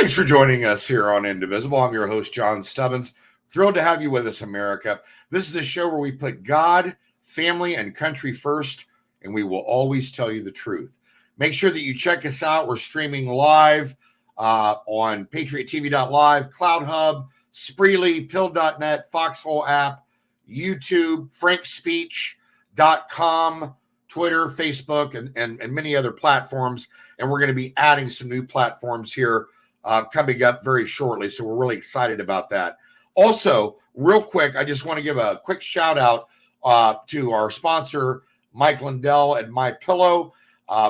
Thanks for joining us here on Indivisible. I'm your host, John Stubbins. Thrilled to have you with us, America. This is the show where we put God, family, and country first, and we will always tell you the truth. Make sure that you check us out. We're streaming live on PatriotTV.live, CloudHub, Spreely, Pill.net, Foxhole app, YouTube, FrankSpeech.com, Twitter, Facebook, and many other platforms. And we're going to be adding some new platforms here coming up very shortly. So we're really excited about that. Also, real quick, I just want to give a quick shout out to our sponsor, Mike Lindell at MyPillow.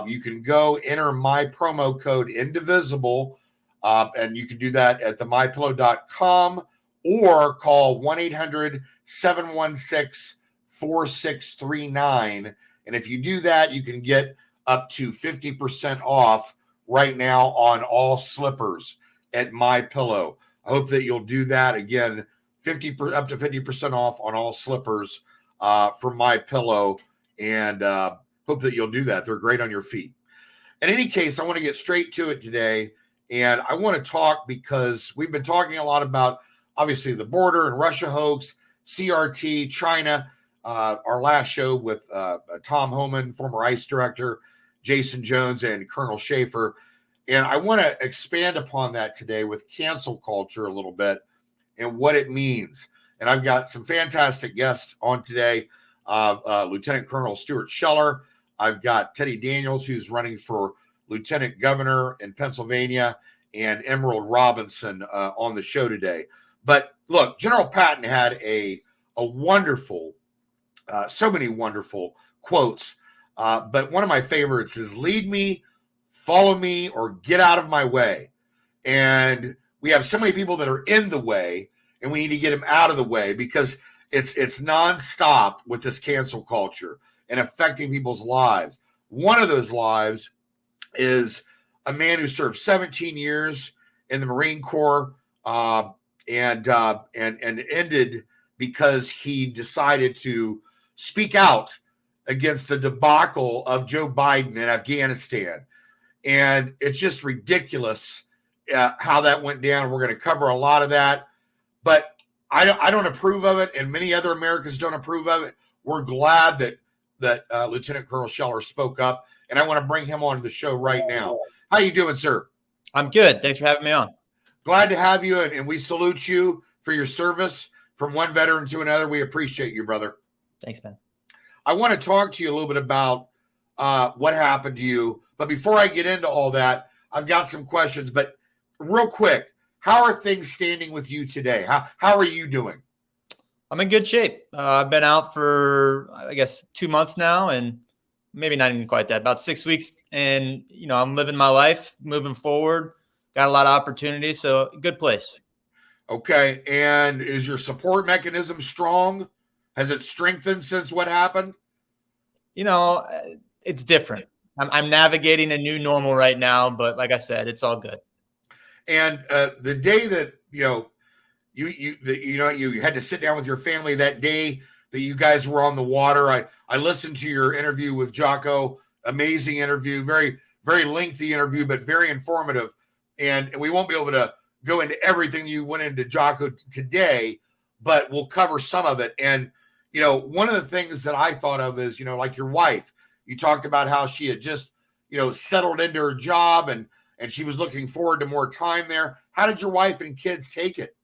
You can go enter my promo code Indivisible, and you can do that at themypillow.com or call 1-800-716-4639. And if you do that, you can get up to 50% off right now on all slippers at MyPillow. I hope that you'll do that. Again, up to 50% off on all slippers for MyPillow, and hope that you'll do that. They're great on your feet. In any case, I want to get straight to it today, and I want to talk because we've been talking a lot about, obviously, the border and Russia hoax, CRT, China, our last show with Tom Homan, former ICE director, Jason Jones, and Colonel Schaefer. And I want to expand upon that today with cancel culture a little bit and what it means. And I've got some fantastic guests on today. Lieutenant Colonel Stu Scheller. I've got Teddy Daniels, who's running for Lieutenant Governor in Pennsylvania, and Emerald Robinson on the show today. But look, General Patton had a wonderful, so many wonderful quotes. But one of my favorites is lead me, follow me, or get out of my way. And we have so many people that are in the way, and we need to get them out of the way because it's nonstop with this cancel culture and affecting people's lives. One of those lives is a man who served 17 years in the Marine Corps and ended because he decided to speak out against the debacle of Joe Biden in Afghanistan. And it's just ridiculous how that went down. We're going to cover a lot of that, but I don't approve of it, and many other Americans don't approve of it. We're glad that Lieutenant Colonel Scheller spoke up, and I want to bring him onto the show right now. How you doing, sir? I'm good. Thanks for having me on. Glad to have you, and we salute you for your service from one veteran to another. We appreciate you, brother. Thanks, man. I want to talk to you a little bit about what happened to you. But before I get into all that, I've got some questions. But real quick, how are things standing with you today? How are you doing? I'm in good shape. I've been out for, I guess, 2 months now, and maybe not even quite that, about 6 weeks. And, I'm living my life, moving forward. Got a lot of opportunities, so good place. Okay. And is your support mechanism strong? Has it strengthened since what happened? It's different. I'm navigating a new normal right now, but like I said, it's all good. And the day that you had to sit down with your family, that day that you guys were on the water, I listened to your interview with Jocko. Amazing interview, very very lengthy interview, but very informative. And we won't be able to go into everything you went into, Jocko, today, but we'll cover some of it. And one of the things that I thought of is, like your wife, you talked about how she had just, settled into her job and she was looking forward to more time there. How did your wife and kids take it?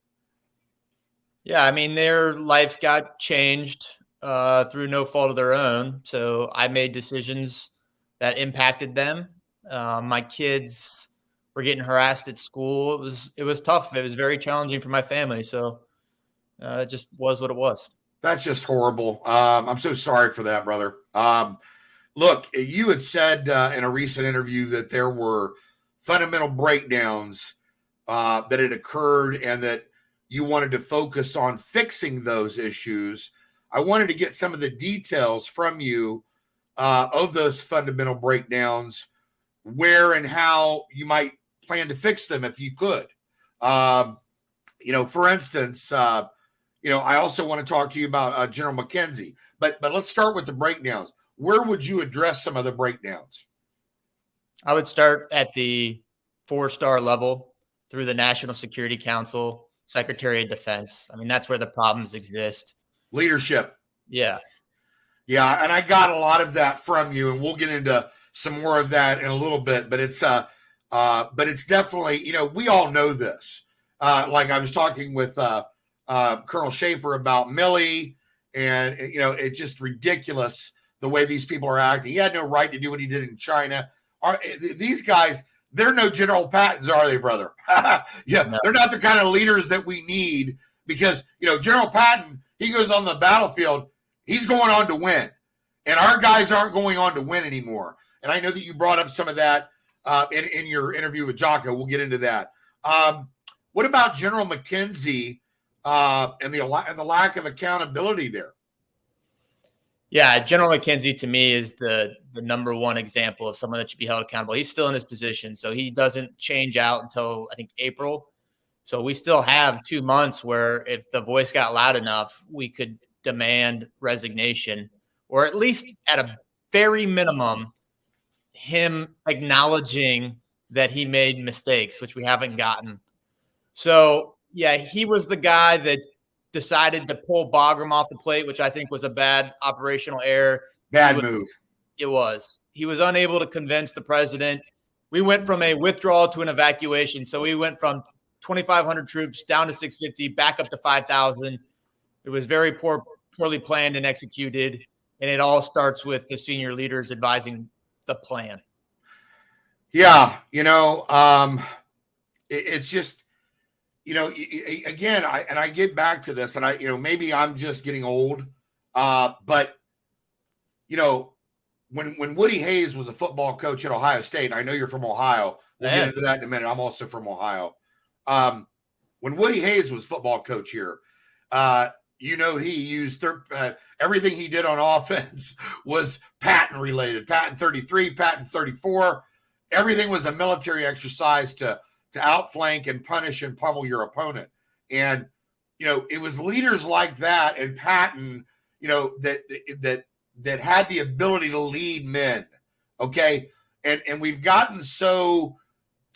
Yeah, I mean, their life got changed through no fault of their own. So I made decisions that impacted them. My kids were getting harassed at school. It was tough. It was very challenging for my family. So it just was what it was. That's just horrible. I'm so sorry for that, brother. Look, you had said in a recent interview that there were fundamental breakdowns that had occurred and that you wanted to focus on fixing those issues. I wanted to get some of the details from you of those fundamental breakdowns, where and how you might plan to fix them if you could. For instance, I also want to talk to you about General McKenzie, but let's start with the breakdowns. Where would you address some of the breakdowns? I would start at the 4-star level through the National Security Council, Secretary of Defense. I mean, that's where the problems exist. Leadership. Yeah. Yeah, and I got a lot of that from you, and we'll get into some more of that in a little bit. But it's definitely, we all know this. Like I was talking with Colonel Schaefer about Milley, and it's just ridiculous the way these people are acting. He had no right to do what he did in China. These guys, they're no General Pattons, are they, brother? Yeah, no. They're not the kind of leaders that we need, because General Patton, he goes on the battlefield, he's going on to win, and our guys aren't going on to win anymore. And I know that you brought up some of that in your interview with Jocko. We'll get into that. What about General McKenzie and the lack of accountability there? Yeah, General McKenzie to me is the number one example of someone that should be held accountable. He's still in his position, so he doesn't change out until I think April. So we still have 2 months where if the voice got loud enough, we could demand resignation, or at least at a very minimum, him acknowledging that he made mistakes, which we haven't gotten. So, yeah, he was the guy that decided to pull Bagram off the plate, which I think was a bad operational error. Bad move. It was. He was unable to convince the president. We went from a withdrawal to an evacuation. So we went from 2,500 troops down to 650, back up to 5,000. It was very poorly planned and executed. And it all starts with the senior leaders advising the plan. Yeah. It's just, again, I get back to this, and maybe I'm just getting old. But when Woody Hayes was a football coach at Ohio State, and I know you're from Ohio, we'll get into that in a minute. I'm also from Ohio. When Woody Hayes was football coach here, he used everything he did on offense was Patton related. Patton 33, Patton 34. Everything was a military exercise to outflank and punish and pummel your opponent. And, it was leaders like that and Patton, that had the ability to lead men. Okay. And we've gotten so,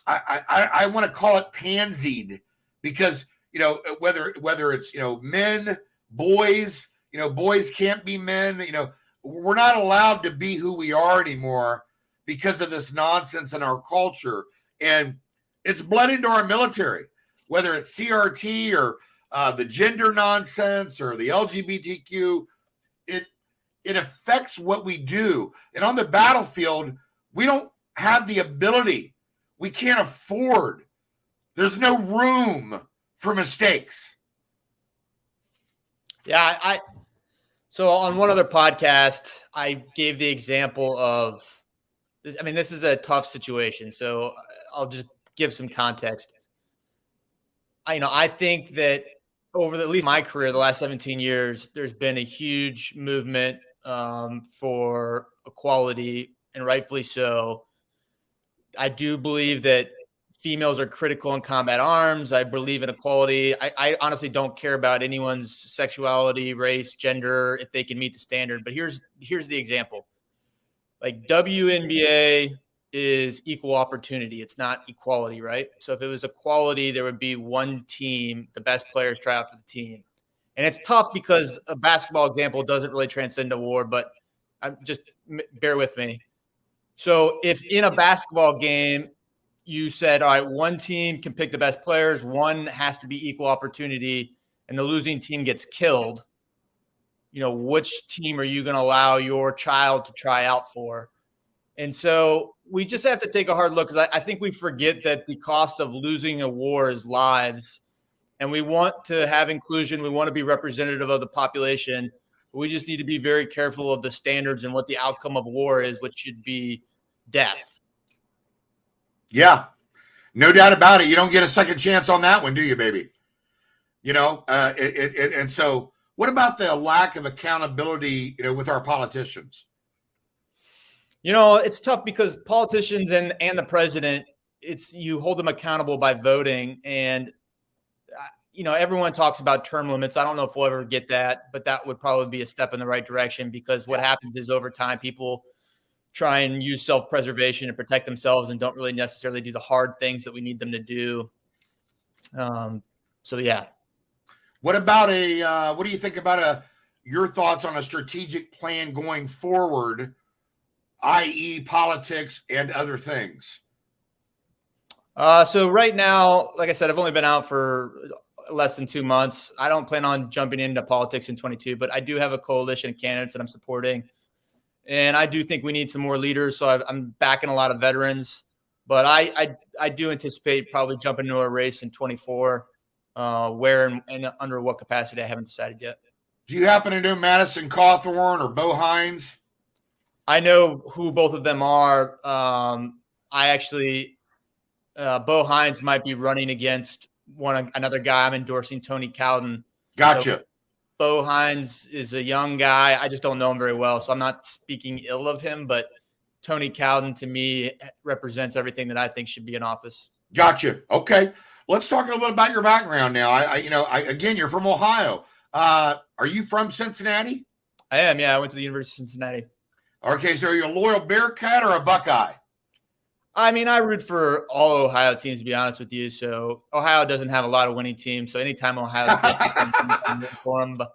I want to call it pansied, because, whether it's, men, boys, boys can't be men, we're not allowed to be who we are anymore because of this nonsense in our culture. And it's bled into our military, whether it's CRT or the gender nonsense or the LGBTQ. It affects what we do. And on the battlefield, we don't have the ability. We can't afford. There's no room for mistakes. Yeah, so on one other podcast, I gave the example of this. I mean, this is a tough situation, so I'll just give some context. I think that over at least my career, the last 17 years, there's been a huge movement for equality, and rightfully so. I do believe that females are critical in combat arms. I believe in equality. I honestly don't care about anyone's sexuality, race, gender, if they can meet the standard. But here's the example. Like, WNBA is equal opportunity. It's not equality, right? So if it was equality, there would be one team, the best players try out for the team. And it's tough because a basketball example doesn't really transcend a war, but just bear with me. So if in a basketball game, you said, all right, one team can pick the best players, one has to be equal opportunity, and the losing team gets killed, which team are you going to allow your child to try out for? And so we just have to take a hard look, because I think we forget that the cost of losing a war is lives. And we want to have inclusion. We want to be representative of the population. But we just need to be very careful of the standards and what the outcome of war is, which should be death. Yeah, no doubt about it. You don't get a second chance on that one, do you, baby? And so what about the lack of accountability, with our politicians? It's tough because politicians and the president, you hold them accountable by voting. And, everyone talks about term limits. I don't know if we'll ever get that, but that would probably be a step in the right direction, because what happens is over time, people try and use self-preservation to protect themselves and don't really necessarily do the hard things that we need them to do. So yeah. What about what do you think about your thoughts on a strategic plan going forward, i.e. politics and other things? So right now, like I said, I've only been out for less than 2 months. I don't plan on jumping into politics in 22, but I do have a coalition of candidates that I'm supporting. And I do think we need some more leaders. So I'm backing a lot of veterans, but I do anticipate probably jumping into a race in 24. Where and under what capacity, I haven't decided yet. Do you happen to know Madison Cawthorn or Bo Hines? I know who both of them are. I actually, Bo Hines might be running against another guy. I'm endorsing Tony Cowden. Gotcha. So Bo Hines is a young guy. I just don't know him very well, so I'm not speaking ill of him. But Tony Cowden, to me, represents everything that I think should be in office. Gotcha. Okay. Let's talk a little bit about your background now. Again, you're from Ohio. Are you from Cincinnati? I am. Yeah, I went to the University of Cincinnati. Okay, so are you a loyal Bearcat or a Buckeye? I mean, I root for all Ohio teams, to be honest with you. So Ohio doesn't have a lot of winning teams. So anytime Ohio State for them, but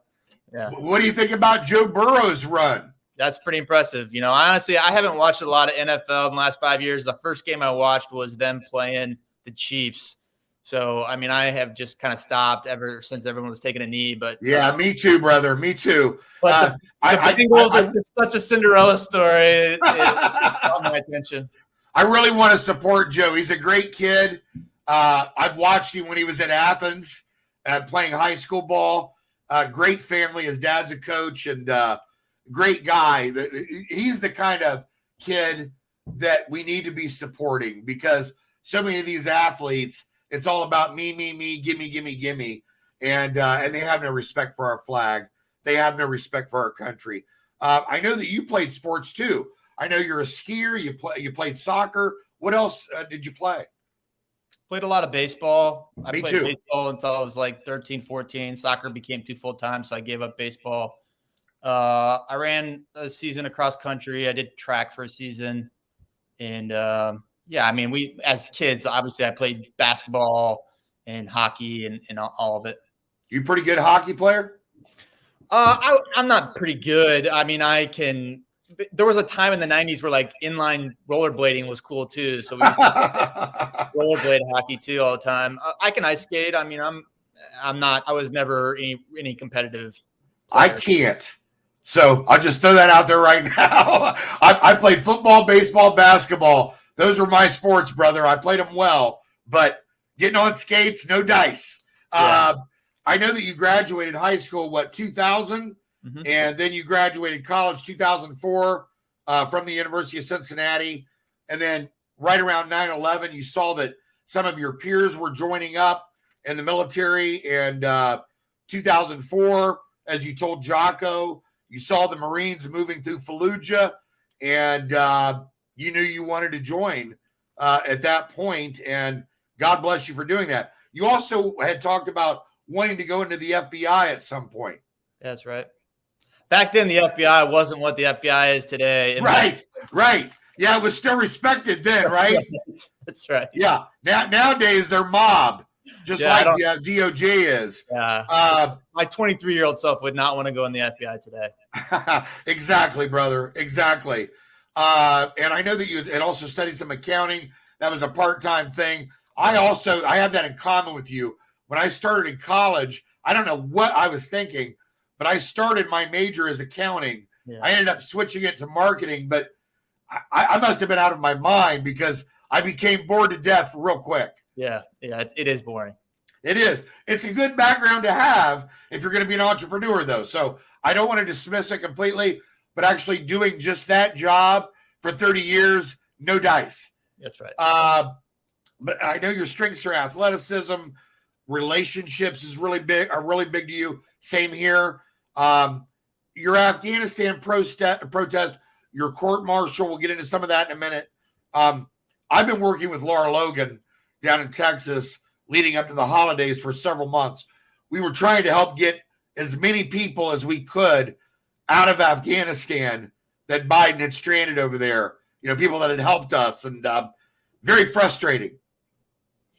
yeah. What do you think about Joe Burrow's run? That's pretty impressive. Honestly, I haven't watched a lot of NFL in the last 5 years. The first game I watched was them playing the Chiefs. So, I mean, I have just kind of stopped ever since everyone was taking a knee. But yeah, me too, brother. Me too. But the Bengals are such a Cinderella story. It caught my attention. I really want to support Joe. He's a great kid. I've watched him when he was at Athens playing high school ball. Great family. His dad's a coach and great guy. He's the kind of kid that we need to be supporting because so many of these athletes, it's all about me, gimme. And they have no respect for our flag. They have no respect for our country. I know that you played sports too. I know you're a skier. You played soccer. What else did you play? Played a lot of baseball. I Me played too. baseball until I was like 13, 14. Soccer became too full-time, so I gave up baseball. I ran a season across country. I did track for a season. And, yeah, I mean, we as kids, obviously, I played basketball and hockey and all of it. You pretty good hockey player? I'm not pretty good. I mean, there was a time in the 90s where like inline rollerblading was cool too. So we used to rollerblade hockey too all the time. I can ice skate. I mean, I was never any competitive player. I can't. So I'll just throw that out there right now. I played football, baseball, basketball. Those were my sports, brother. I played them well, but getting on skates, no dice. Yeah. I know that you graduated high school, 2000? Mm-hmm. And then you graduated college 2004 from the University of Cincinnati. And then right around 9/11, you saw that some of your peers were joining up in the military. And 2004, as you told Jocko, you saw the Marines moving through Fallujah, and you knew you wanted to join at that point. And God bless you for doing that. You also had talked about wanting to go into the FBI at some point. That's right. Back then, the FBI wasn't what the FBI is today. Right. Yeah, it was still respected then, right? That's right. Yeah. Nowadays, they're mob, just like the DOJ is. Yeah. My 23-year-old self would not want to go in the FBI today. Exactly, brother. Exactly. And I know that you had also studied some accounting. That was a part-time thing. I have that in common with you. When I started in college, I don't know what I was thinking, but I started my major as accounting. Yeah. I ended up switching it to marketing, but I must have been out of my mind because I became bored to death real quick. Yeah, it is boring. It is. It's a good background to have if you're going to be an entrepreneur, though. So I don't want to dismiss it completely, but actually doing just that job for 30 years, no dice. That's right. But I know your strengths are athleticism, relationships are really big to you. Same here. Your Afghanistan protest, your court martial, we'll get into some of that in a minute. I've been working with Laura Logan down in Texas leading up to the holidays for several months. We were trying to help get as many people as we could out of Afghanistan that Biden had stranded over there, people that had helped us, and very frustrating.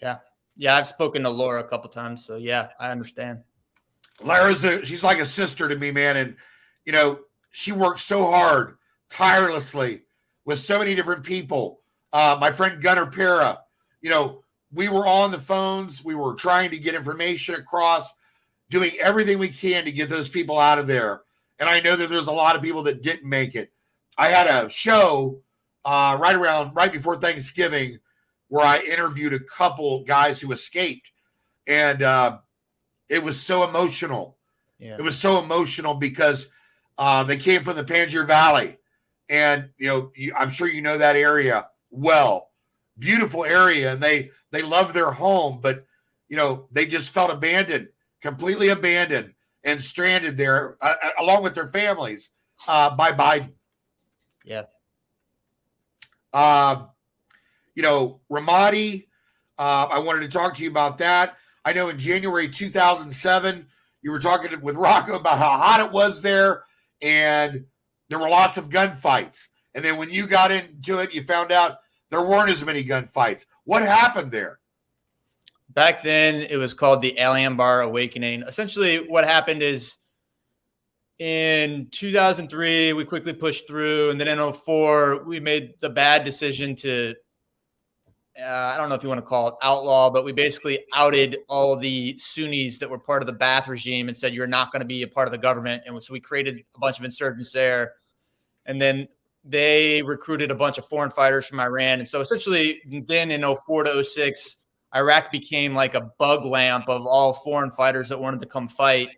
Yeah. Yeah, I've spoken to Laura a couple times, so yeah, I understand. She's like a sister to me, man. And, she works so hard, tirelessly with so many different people. My friend Gunnar Pera, we were on the phones. We were trying to get information across, doing everything we can to get those people out of there. And I know that there's a lot of people that didn't make it. I had a show right before Thanksgiving where I interviewed a couple guys who escaped. And it was so emotional. Yeah. It was so emotional because they came from the Panjshir Valley. And, I'm sure you know that area well. Beautiful area. And they loved their home, but, they just felt abandoned, completely abandoned and stranded there along with their families by Biden. Yeah. Ramadi, I wanted to talk to you about that. I know in January 2007, you were talking with Rocco about how hot it was there, and there were lots of gunfights. And then when you got into it, you found out there weren't as many gunfights. What happened there? Back then, it was called the Alien Bar Awakening. Essentially, what happened is in 2003, we quickly pushed through. And then in 2004, we made the bad decision to, I don't know if you want to call it outlaw, but we basically outed all the Sunnis that were part of the Ba'ath regime and said, you're not going to be a part of the government. And so we created a bunch of insurgents there. And then they recruited a bunch of foreign fighters from Iran. And so essentially then in 2004 to 2006, Iraq became like a bug lamp of all foreign fighters that wanted to come fight.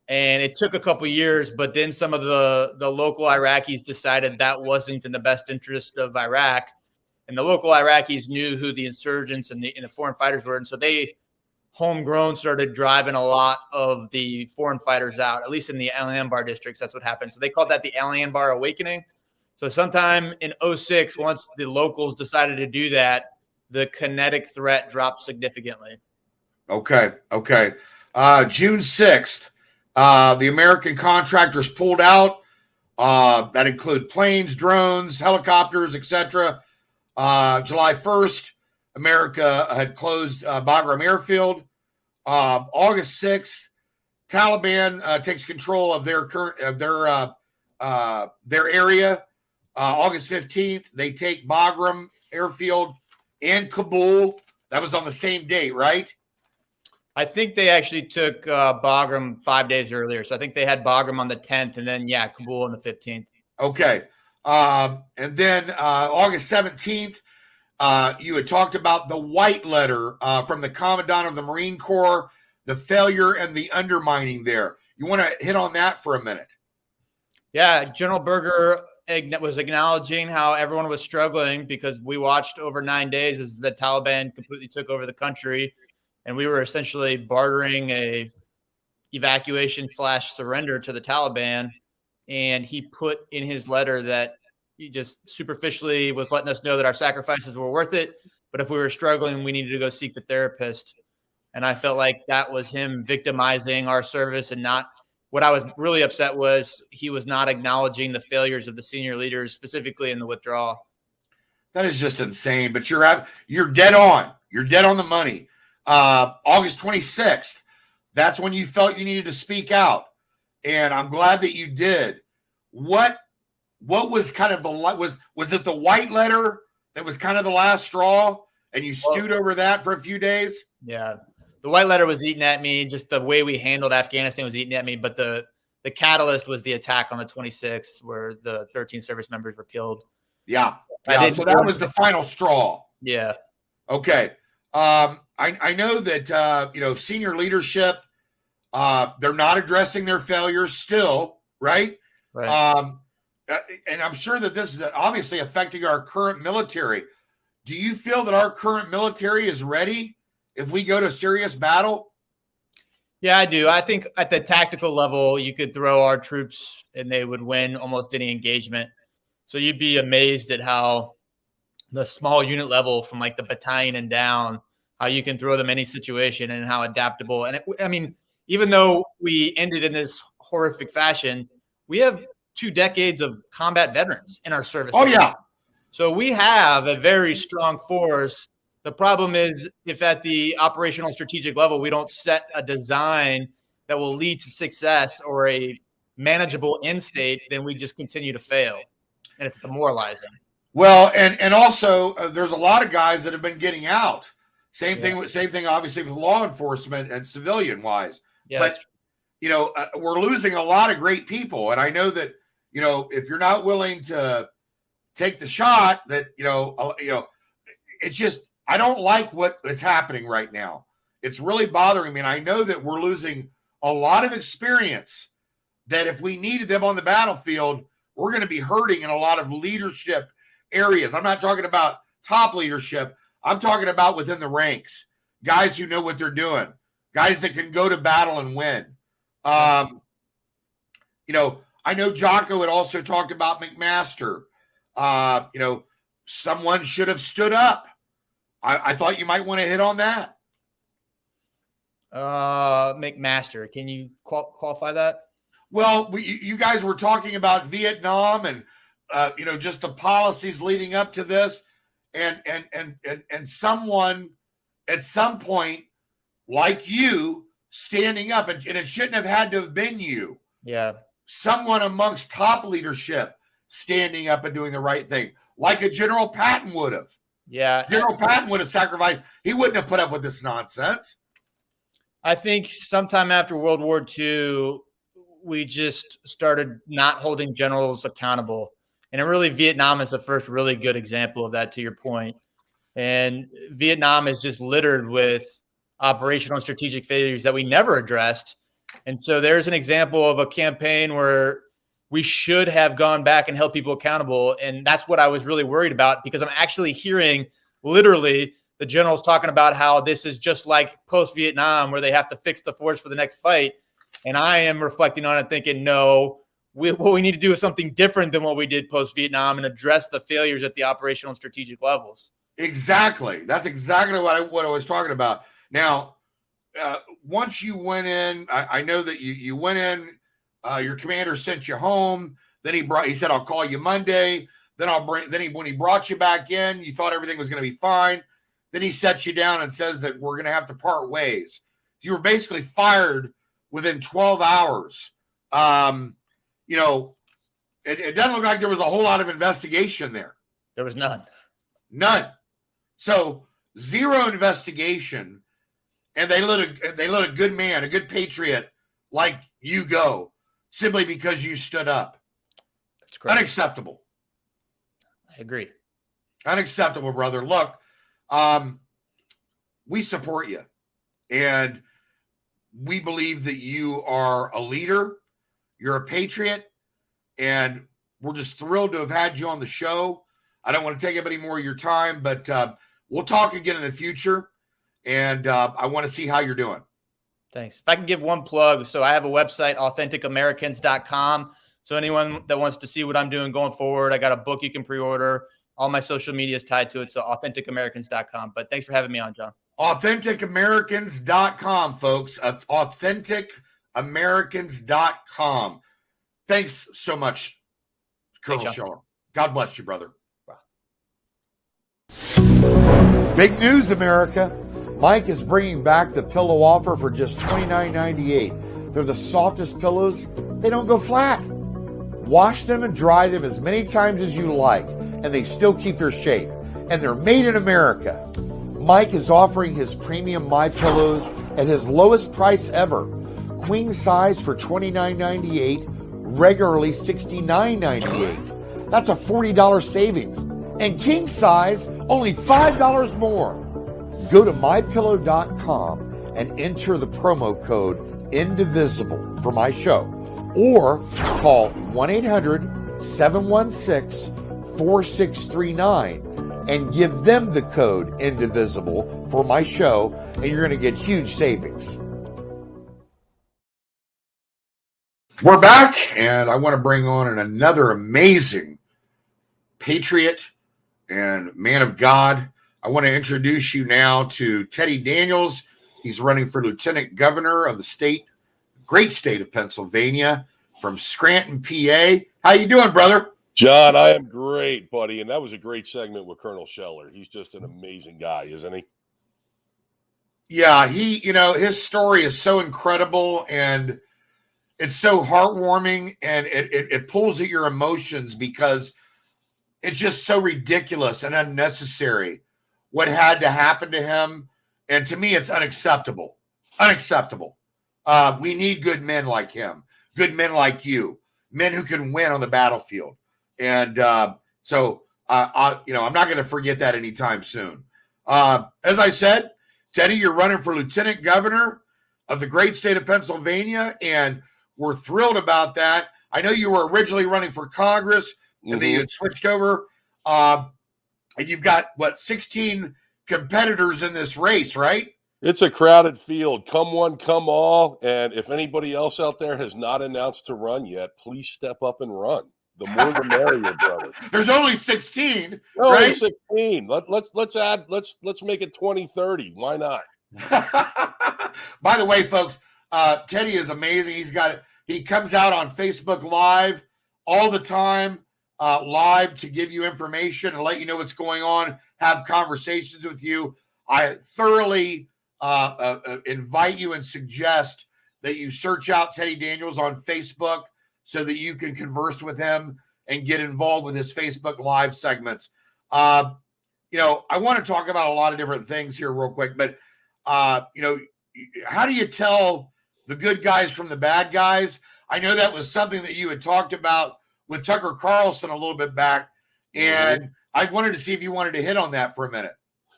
And it took a couple of years, but then some of the local Iraqis decided that wasn't in the best interest of Iraq. And the local Iraqis knew who the insurgents and the foreign fighters were. And so they homegrown started driving a lot of the foreign fighters out, at least in the Al Anbar districts. That's what happened. So they called that the Al Anbar Awakening. So sometime in 2006, once the locals decided to do that, the kinetic threat dropped significantly. Okay. June 6th, the American contractors pulled out. That include planes, drones, helicopters, etc. July 1st, America had closed Bagram Airfield. August 6th, Taliban takes control of their area. August 15th, they take Bagram Airfield and Kabul. That was on the same date, right? I think they actually took Bagram 5 days earlier. So I think they had Bagram on the 10th and then, Kabul on the 15th. Okay. And then August 17th, you had talked about the white letter from the Commandant of the Marine Corps, the failure and the undermining there. You want to hit on that for a minute? Yeah, General Berger was acknowledging how everyone was struggling because we watched over 9 days as the Taliban completely took over the country. And we were essentially bartering a evacuation/surrender to the Taliban. And he put in his letter that he just superficially was letting us know that our sacrifices were worth it. But if we were struggling, we needed to go seek the therapist. And I felt like that was him victimizing our service and not. What I was really upset was he was not acknowledging the failures of the senior leaders, specifically in the withdrawal. That is just insane, but you're dead on. You're dead on the money. August 26th, that's when you felt you needed to speak out. And I'm glad that you did. What was kind of was it the white letter that was kind of the last straw and you stewed over that for a few days? Yeah. The white letter was eating at me. Just the way we handled Afghanistan was eating at me. But the catalyst was the attack on the 26th where the 13 service members were killed. Yeah. So that was the final straw. Yeah. Okay. I know that, senior leadership, they're not addressing their failures still, right? Right. And I'm sure that this is obviously affecting our current military. Do you feel that our current military is ready if we go to serious battle? Yeah, I do. I think at the tactical level, you could throw our troops and they would win almost any engagement. So you'd be amazed at how the small unit level from like the battalion and down, how you can throw them any situation and how adaptable. And even though we ended in this horrific fashion, we have 2 decades of combat veterans in our service. Oh, yeah. So we have a very strong force. The problem is if at the operational strategic level, we don't set a design that will lead to success or a manageable end state, then we just continue to fail. And it's demoralizing. Well, and also there's a lot of guys that have been getting out. Same thing, obviously, with law enforcement and civilian wise. Yeah, but, we're losing a lot of great people. And I know that, if you're not willing to take the shot, that, it's just, I don't like what is happening right now. It's really bothering me. And I know that we're losing a lot of experience that if we needed them on the battlefield, we're going to be hurting in a lot of leadership areas. I'm not talking about top leadership. I'm talking about within the ranks, guys who know what they're doing, guys that can go to battle and win. I know Jocko had also talked about McMaster. Someone should have stood up. I thought you might want to hit on that. McMaster, can you qualify that? Well, you guys were talking about Vietnam and just the policies leading up to this, and someone at some point like you standing up, and it shouldn't have had to have been you. Yeah, someone amongst top leadership standing up and doing the right thing, like a General Patton would have. Yeah, General Patton would have sacrificed. He wouldn't have put up with this nonsense. I think sometime after World War II, we just started not holding generals accountable. And really, Vietnam is the first really good example of that, to your point. And Vietnam is just littered with operational and strategic failures that we never addressed. And so there's an example of a campaign where we should have gone back and held people accountable. And that's what I was really worried about, because I'm actually hearing literally the generals talking about how this is just like post-Vietnam, where they have to fix the force for the next fight. And I am reflecting on it thinking, no, what we need to do is something different than what we did post-Vietnam and address the failures at the operational and strategic levels. Exactly. That's exactly what I was talking about. Now, once you went in, I know that you went in, your commander sent you home. Then he said, I'll call you Monday. Then when he brought you back in, you thought everything was going to be fine. Then he sets you down and says that we're going to have to part ways. You were basically fired within 12 hours. It doesn't look like there was a whole lot of investigation there. There was none. None. So zero investigation, and they let a good man, a good patriot like you go simply because you stood up. That's great. Unacceptable. I agree. Unacceptable, brother. Look, we support you, and we believe that you are a leader. You're a patriot, and we're just thrilled to have had you on the show. I don't want to take up any more of your time, but we'll talk again in the future, and I want to see how you're doing. Thanks. If I can give one plug, so I have a website, AuthenticAmericans.com. So anyone that wants to see what I'm doing going forward, I got a book you can pre-order. All my social media is tied to it, so AuthenticAmericans.com. But thanks for having me on, John. AuthenticAmericans.com, folks. AuthenticAmericans.com. Thanks so much, Colonel Scheller. God bless you, brother. Wow. Big news, America. Mike is bringing back the pillow offer for just $29.98. They're the softest pillows. They don't go flat. Wash them and dry them as many times as you like, and they still keep their shape. And they're made in America. Mike is offering his premium My Pillows at his lowest price ever. Queen size for $29.98, regularly $69.98. That's a $40 savings. And king size, only $5 more. Go to mypillow.com and enter the promo code INDIVISIBLE for my show, or call 1-800-716-4639 and give them the code INDIVISIBLE for my show, and you're going to get huge savings. We're back, and I want to bring on another amazing patriot and man of God. I want to introduce you now to Teddy Daniels. He's running for lieutenant governor of the great state of Pennsylvania, from Scranton, PA. How you doing, brother? John, I am great, buddy. And that was a great segment with Colonel Scheller. He's just an amazing guy, isn't he? Yeah, his story is so incredible and it's so heartwarming, and it pulls at your emotions because it's just so ridiculous and unnecessary what had to happen to him. And to me, it's unacceptable. Unacceptable. We need good men like him, good men like you, men who can win on the battlefield. And so I'm not going to forget that anytime soon. As I said, Teddy, you're running for lieutenant governor of the great state of Pennsylvania, and we're thrilled about that. I know you were originally running for Congress, and then you had switched over. And you've got, 16 competitors in this race, right? It's a crowded field. Come one, come all. And if anybody else out there has not announced to run yet, please step up and run. The more the merrier, brother. There's only 16. Only right? 16. Let's make it 20-30. Why not? By the way, folks, Teddy is amazing. He comes out on Facebook Live all the time, live to give you information and let you know what's going on, have conversations with you. I thoroughly invite you and suggest that you search out Teddy Daniels on Facebook so that you can converse with him and get involved with his Facebook Live segments. I want to talk about a lot of different things here real quick, but how do you tell the good guys from the bad guys? I know that was something that you had talked about with Tucker Carlson a little bit back, and I wanted to see if you wanted to hit on that for a minute.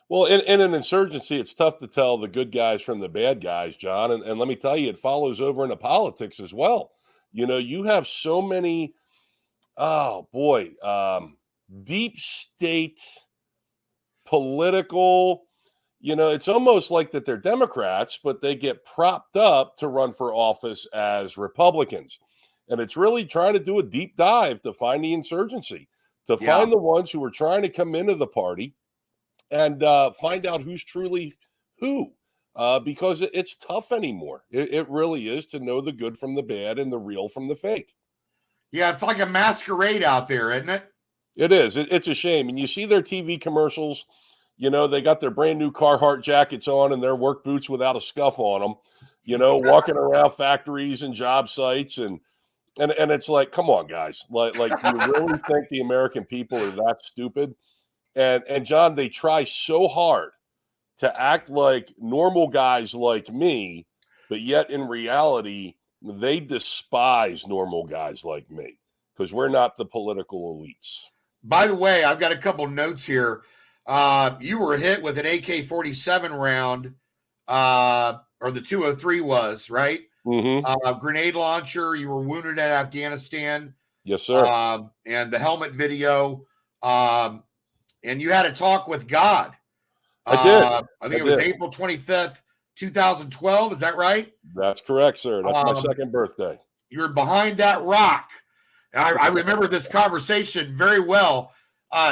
Well, in an insurgency, it's tough to tell the good guys from the bad guys, John. And let me tell you, it follows over into politics as well. You have so many, deep state political, it's almost like that they're Democrats, but they get propped up to run for office as Republicans. And it's really trying to do a deep dive to find the insurgency, to find the ones who are trying to come into the party and find out who's truly who, because it's tough anymore. It really is to know the good from the bad and the real from the fake. Yeah, it's like a masquerade out there, isn't it? It is. It's a shame. And you see their TV commercials, they got their brand new Carhartt jackets on and their work boots without a scuff on them, walking around factories and job sites. And it's like, come on, guys. Like you really think the American people are that stupid? And John, they try so hard to act like normal guys like me, but yet in reality, they despise normal guys like me because we're not the political elites. By the way, I've got a couple notes here. You were hit with an AK-47 round, or the 203 was, right? Grenade launcher. You were wounded in Afghanistan. Yes, sir. And the helmet video. And you had a talk with God. I did. I think it was April 25th, 2012. Is that right? That's correct, sir. That's my second birthday. You're behind that rock. I remember this conversation very well.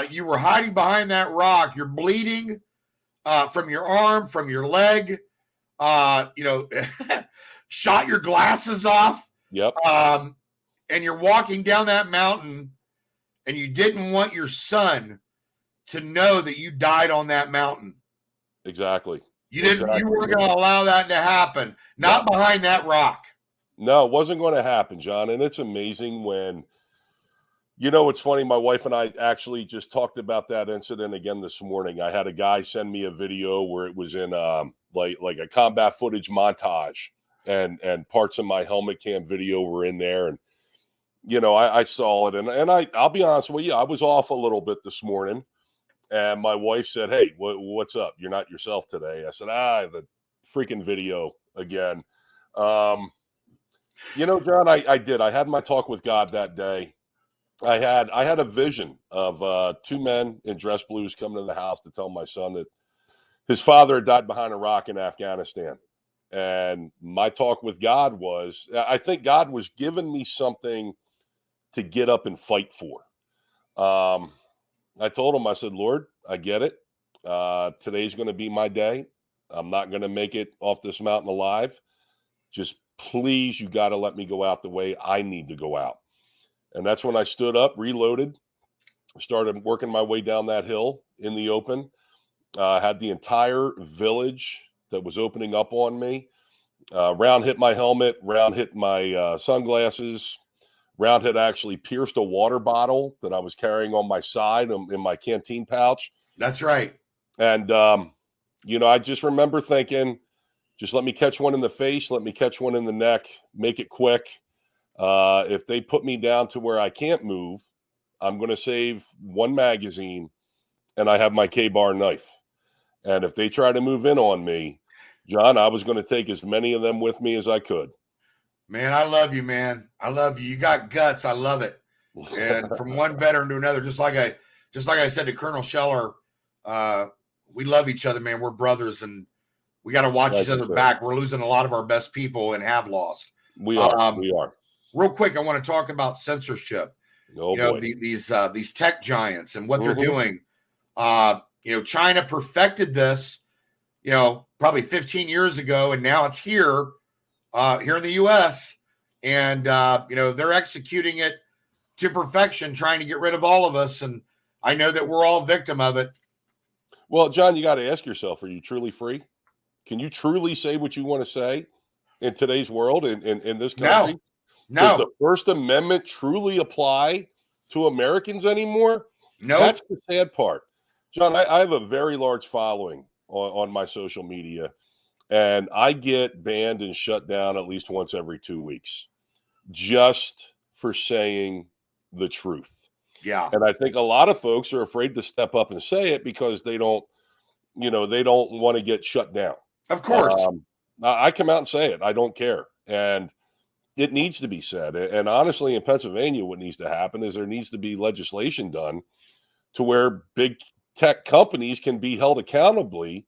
You were hiding behind that rock. You're bleeding from your arm, from your leg. Shot your glasses off. Yep. And you're walking down that mountain, and you didn't want your son to know that you died on that mountain. Exactly. You didn't. You weren't going to allow that to happen. Not behind that rock. No, it wasn't going to happen, John. And it's amazing when, it's funny. My wife and I actually just talked about that incident again this morning. I had a guy send me a video where it was in like a combat footage montage, and parts of my helmet cam video were in there. And, I saw it, and I'll be honest with you, I was off a little bit this morning. And my wife said, "Hey, what's up? You're not yourself today." I said, the freaking video again. John, I did. I had my talk with God that day. I had a vision of two men in dress blues coming to the house to tell my son that his father had died behind a rock in Afghanistan. And my talk with God was, I think God was giving me something to get up and fight for. I told him, I said, "Lord, I get it. Today's going to be my day. I'm not going to make it off this mountain alive. Just please, you got to let me go out the way I need to go out." And that's when I stood up, reloaded, started working my way down that hill in the open. Had the entire village that was opening up on me. Round hit my helmet, round hit my sunglasses. Round had actually pierced a water bottle that I was carrying on my side in my canteen pouch. That's right. And, I just remember thinking, just let me catch one in the face, let me catch one in the neck, make it quick. If they put me down to where I can't move, I'm going to save one magazine, and I have my K-bar knife. And if they try to move in on me, John, I was going to take as many of them with me as I could. Man, I love you, man. I love you. You got guts. I love it. And from one veteran to another, just like I said to Colonel Scheller, we love each other, man. We're brothers, and we got to watch each other back. We're losing a lot of our best people and have lost. We are. We are. Real quick, I want to talk about censorship. Oh, boy. These tech giants and what they're doing. China perfected this, probably 15 years ago, and now it's here in the U.S. And they're executing it to perfection, trying to get rid of all of us. And I know that we're all victim of it. Well, John, you got to ask yourself: are you truly free? Can you truly say what you want to say in today's world, in this country? No. Does the First Amendment truly apply to Americans anymore? No. That's the sad part. John, I have a very large following on my social media, and I get banned and shut down at least once every 2 weeks just for saying the truth. Yeah. And I think a lot of folks are afraid to step up and say it because they don't want to get shut down. Of course. I come out and say it. I don't care. And it needs to be said. And honestly, in Pennsylvania, what needs to happen is there needs to be legislation done to where big tech companies can be held accountable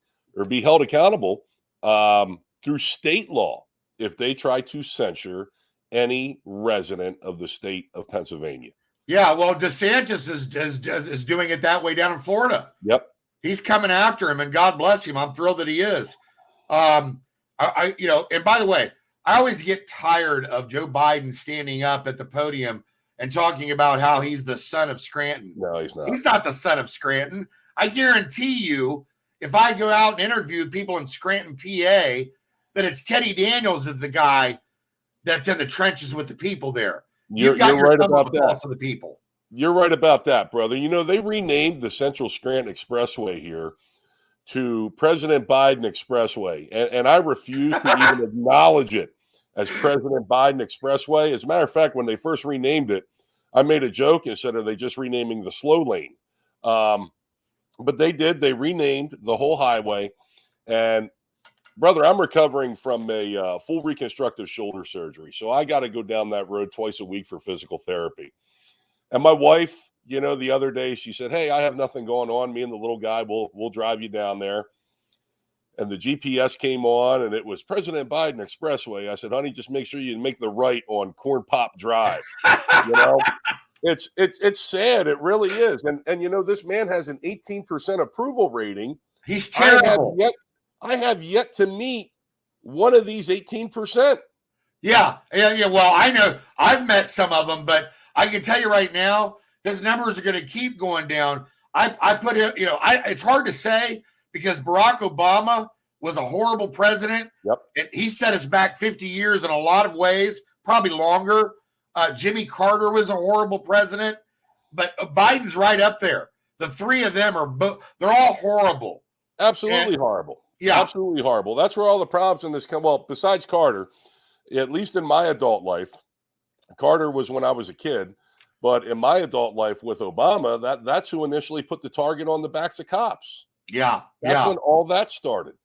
through state law if they try to censure any resident of the state of Pennsylvania. Yeah, well, DeSantis is doing it that way down in Florida. Yep. He's coming after him, and God bless him. I'm thrilled that he is. And by the way, I always get tired of Joe Biden standing up at the podium and talking about how he's the son of Scranton. No, he's not. He's not the son of Scranton. I guarantee you, if I go out and interview people in Scranton, PA, that it's Teddy Daniels is the guy that's in the trenches with the people there. You're right about that. For the people. You're right about that, brother. They renamed the Central Scranton Expressway here to President Biden Expressway. And I refuse to even acknowledge it as President Biden Expressway. As a matter of fact, when they first renamed it, I made a joke and said, are they just renaming the slow lane? But they did. They renamed the whole highway. And, brother, I'm recovering from a full reconstructive shoulder surgery. So I got to go down that road twice a week for physical therapy. And my wife, the other day, she said, hey, I have nothing going on. Me and the little guy, we'll drive you down there. And the GPS came on, and it was President Biden Expressway. I said, honey, just make sure you make the right on Corn Pop Drive. It's sad. It really is. And this man has an 18% approval rating. He's terrible. I have yet to meet one of these 18%. Yeah. Well, I know I've met some of them, but I can tell you right now, his numbers are going to keep going down. I put it, it's hard to say because Barack Obama was a horrible president. Yep. And he set us back 50 years in a lot of ways, probably longer. Jimmy Carter was a horrible president, but Biden's right up there. The three of them they're all horrible. Absolutely horrible. Yeah. Absolutely horrible. That's where all the problems in this come. Well, besides Carter, at least in my adult life, Carter was when I was a kid, but in my adult life with Obama, that's who initially put the target on the backs of cops. Yeah. That's when all that started.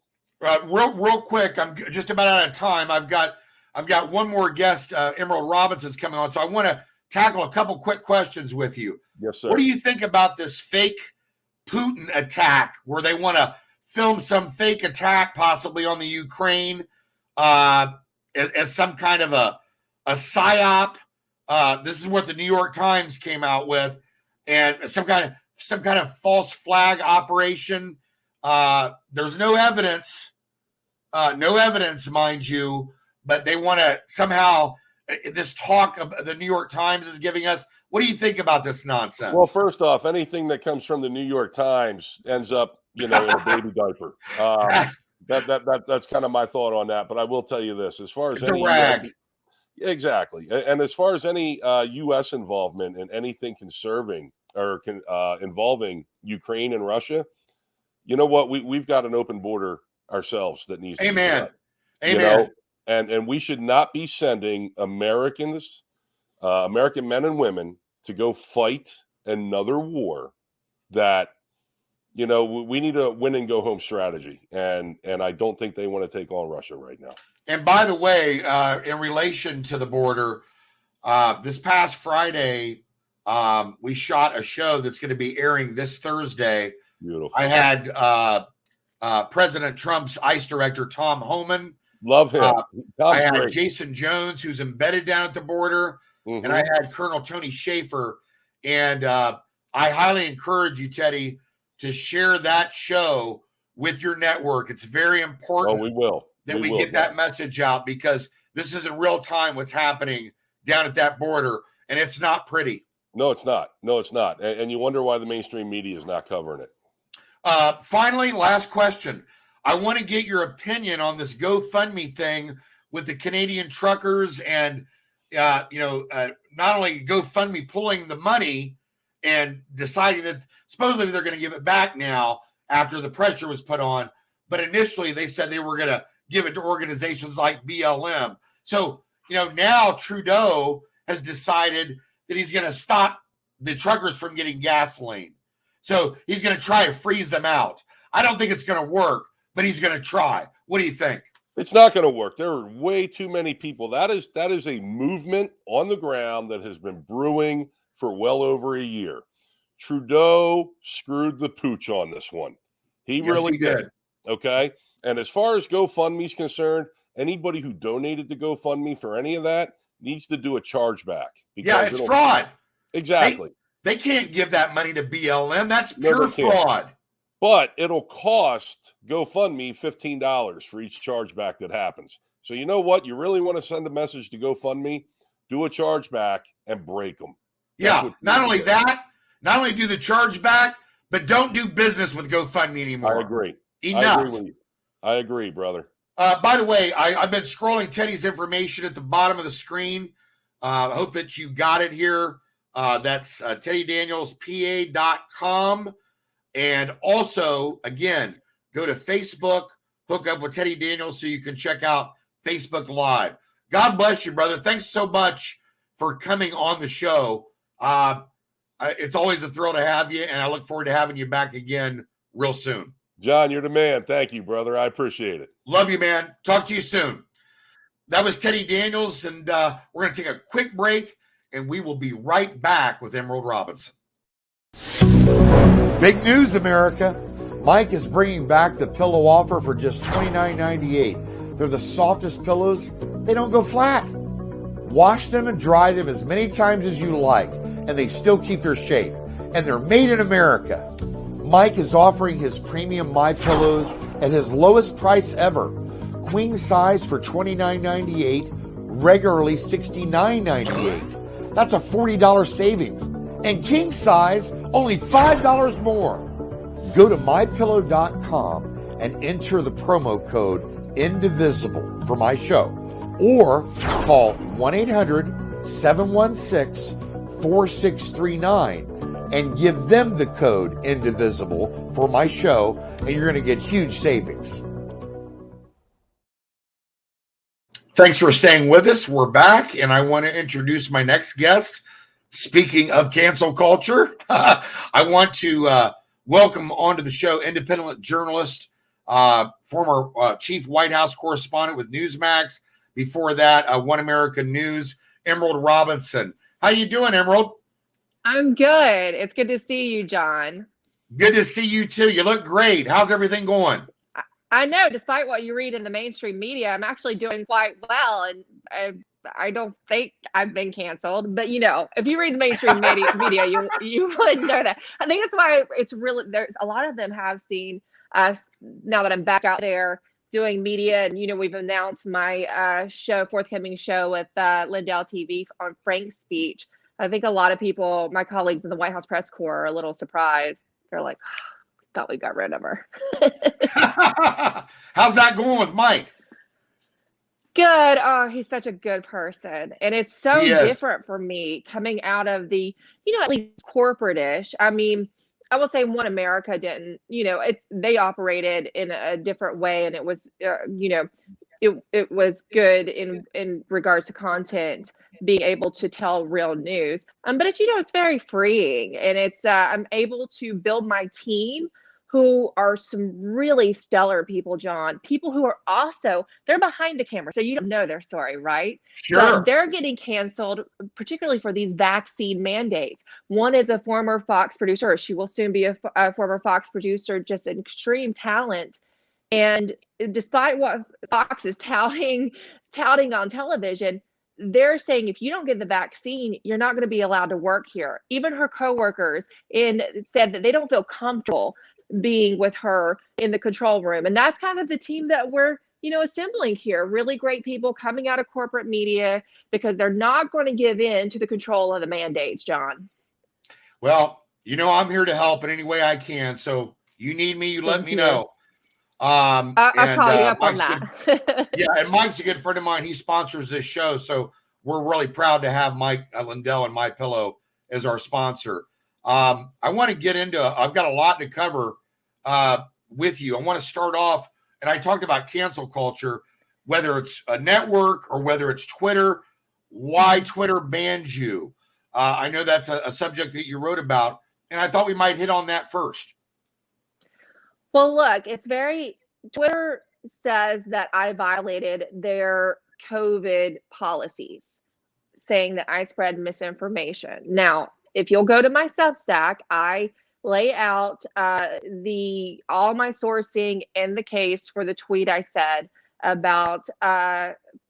Real quick, I'm just about out of time. I've got one more guest, Emerald Robinson's coming on, so I want to tackle a couple quick questions with you. Yes, sir. What do you think about this fake Putin attack where they want to film some fake attack possibly on the Ukraine as some kind of a psyop? This is what the New York Times came out with, and some kind of false flag operation. There's no evidence, mind you, but they want to somehow this talk of the New York Times is giving us? What do you think about this nonsense? Well, first off, anything that comes from the New York Times ends up, in a baby diaper. That's kind of my thought on that. But I will tell you this: as far as it's any a rag. exactly, and as far as any U.S. involvement in anything conserving or involving Ukraine and Russia, you know what? We've got an open border ourselves that needs to be Amen. shut. Amen. And we should not be sending Americans, American men and women, to go fight another war that, we need a win and go home strategy. And I don't think they want to take on Russia right now. And by the way, in relation to the border, this past Friday, we shot a show that's going to be airing this Thursday. Beautiful. I had President Trump's ICE director, Tom Homan. Love him. I had great. Jason Jones, who's embedded down at the border. Mm-hmm. And I had Colonel Tony Schaefer. And I highly encourage you, Teddy, to share that show with your network. It's very important. Oh, we will. That we get that message out, because this is in real time what's happening down at that border, and it's not pretty. No, it's not. No, it's not. And you wonder why the mainstream media is not covering it. Finally, last question. I want to get your opinion on this GoFundMe thing with the Canadian truckers and, not only GoFundMe pulling the money and deciding that supposedly they're going to give it back now after the pressure was put on. But initially they said they were going to give it to organizations like BLM. So, now Trudeau has decided that he's going to stop the truckers from getting gasoline. So he's going to try to freeze them out. I don't think it's going to work, but he's going to try. What do you think? It's not going to work. There are way too many people. That is a movement on the ground that has been brewing for well over a year. Trudeau screwed the pooch on this one. He really did. Okay. And as far as GoFundMe is concerned, anybody who donated to GoFundMe for any of that needs to do a chargeback. Yeah, it's fraud. Exactly. They can't give that money to BLM. That's pure fraud. But it'll cost GoFundMe $15 for each chargeback that happens. So you know what? You really want to send a message to GoFundMe, do a chargeback and break them. Yeah. Not only that, not only do the chargeback, but don't do business with GoFundMe anymore. I agree. Enough. I agree with you. I agree, brother. By the way, I've been scrolling Teddy's information at the bottom of the screen. I hope that you got it here. That's TeddyDanielsPA.com. And also, again, go to Facebook, hook up with Teddy Daniels so you can check out Facebook Live. God bless you, brother. Thanks so much for coming on the show. It's always a thrill to have you, and I look forward to having you back again real soon. John, you're the man. Thank you, brother. I appreciate it. Love you, man. Talk to you soon. That was Teddy Daniels, and we're going to take a quick break, and we will be right back with Emerald Robinson. Big news, America. Mike is bringing back the pillow offer for just $29.98. They're the softest pillows. They don't go flat. Wash them and dry them as many times as you like, and they still keep their shape. And they're made in America. Mike is offering his premium My Pillows at his lowest price ever. Queen size for $29.98, regularly $69.98. That's a $40 savings. And king size, only $5 more. Go to mypillow.com and enter the promo code INDIVISIBLE for my show. Or call 1-800-716-4639 and give them the code INDIVISIBLE for my show, and you're going to get huge savings. Thanks for staying with us. We're back, and I want to introduce my next guest. Speaking of cancel culture, I want to welcome onto the show independent journalist, former chief White House correspondent with Newsmax. Before that, One American News, Emerald Robinson. How you doing, Emerald? I'm good. It's good to see you, John. Good to see you, too. You look great. How's everything going? I know, despite what you read in the mainstream media, I'm actually doing quite well, and I don't think I've been canceled. But, if you read the mainstream media, you would know that. I think that's why it's really, there's a lot of them have seen us now that I'm back out there doing media, and we've announced my forthcoming show with Lindell TV on Frank's speech. I think a lot of people, my colleagues in the White House press corps, are a little surprised. They're like, thought we got rid of her. How's that going with Mike? Good. Oh, he's such a good person. And it's so He is. different for me coming out of the, at least corporate-ish. I mean, I will say One America didn't, they operated in a different way, and it was, it was good in regards to content, being able to tell real news. But it's very freeing, and it's I'm able to build my team, who are some really stellar people, John. People who are also, they're behind the camera, so you don't know their story, right? Sure. But they're getting canceled, particularly for these vaccine mandates. One is a former Fox producer, or she will soon be a former Fox producer, just an extreme talent. And despite what Fox is touting on television, they're saying if you don't get the vaccine, you're not going to be allowed to work here. Even her coworkers said that they don't feel comfortable being with her in the control room. And that's kind of the team that we're, assembling here. Really great people coming out of corporate media, because they're not going to give in to the control of the mandates, John. Well, I'm here to help in any way I can. So you need me, you let me know. I'll call you up on that. Yeah, and Mike's a good friend of mine. He sponsors this show, so we're really proud to have Mike Lindell and My Pillow as our sponsor. I want to get into, I've got a lot to cover with you. I want to start off, and I talked about cancel culture, whether it's a network or whether it's Twitter, why Twitter banned you. I know that's a subject that you wrote about, and I thought we might hit on that first. Well, look, Twitter says that I violated their COVID policies, saying that I spread misinformation. Now, if you'll go to my Substack, I lay out all my sourcing and the case for the tweet I said about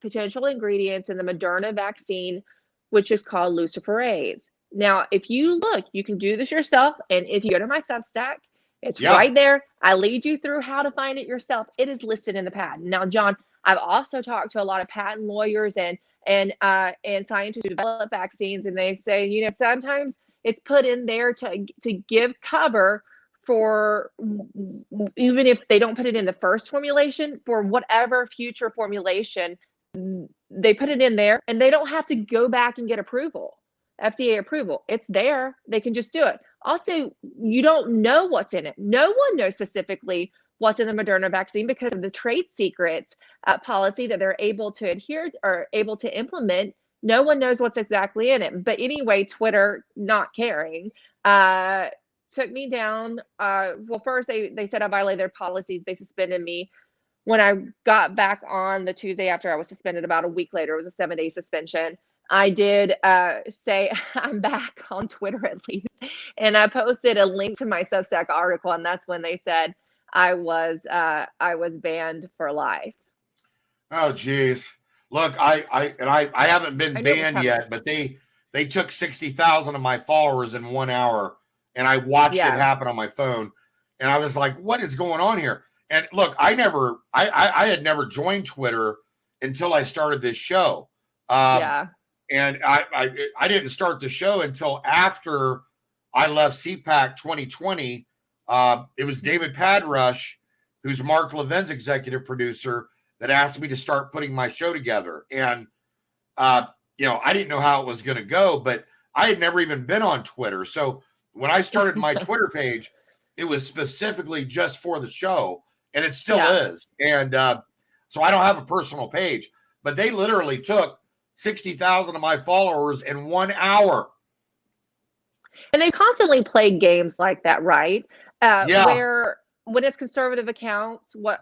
potential ingredients in the Moderna vaccine, which is called luciferase. Now, if you look, you can do this yourself, and if you go to my Substack, it's right there. I lead you through how to find it yourself. It is listed in the patent. Now, John, I've also talked to a lot of patent lawyers and scientists who develop vaccines, and they say, sometimes it's put in there to give cover for, even if they don't put it in the first formulation, for whatever future formulation, they put it in there, and they don't have to go back and get approval, FDA approval. It's there. They can just do it. Also, you don't know what's in it. No one knows specifically what's in the Moderna vaccine because of the trade secrets policy that they're able to adhere or able to implement. No one knows what's exactly in it. But anyway, Twitter, not caring, took me down. Well, first they said I violated their policies. They suspended me. When I got back on the Tuesday after I was suspended, about a week later, it was a 7-day suspension. I did say I'm back on Twitter at least, and I posted a link to my Substack article, and that's when they said I was banned for life. Oh, geez. Look, I haven't been banned yet, but they took 60,000 of my followers in 1 hour, and I watched it happen on my phone, and I was like, "What is going on here?" And look, I had never joined Twitter until I started this show. And I didn't start the show until after I left CPAC 2020. It was David Padrush, who's Mark Levin's executive producer, that asked me to start putting my show together. And, I didn't know how it was going to go, but I had never even been on Twitter. So when I started my Twitter page, it was specifically just for the show, and it still is. And so I don't have a personal page, but they literally took 60,000 of my followers in 1 hour. And they constantly play games like that, right? Where when it's conservative accounts, what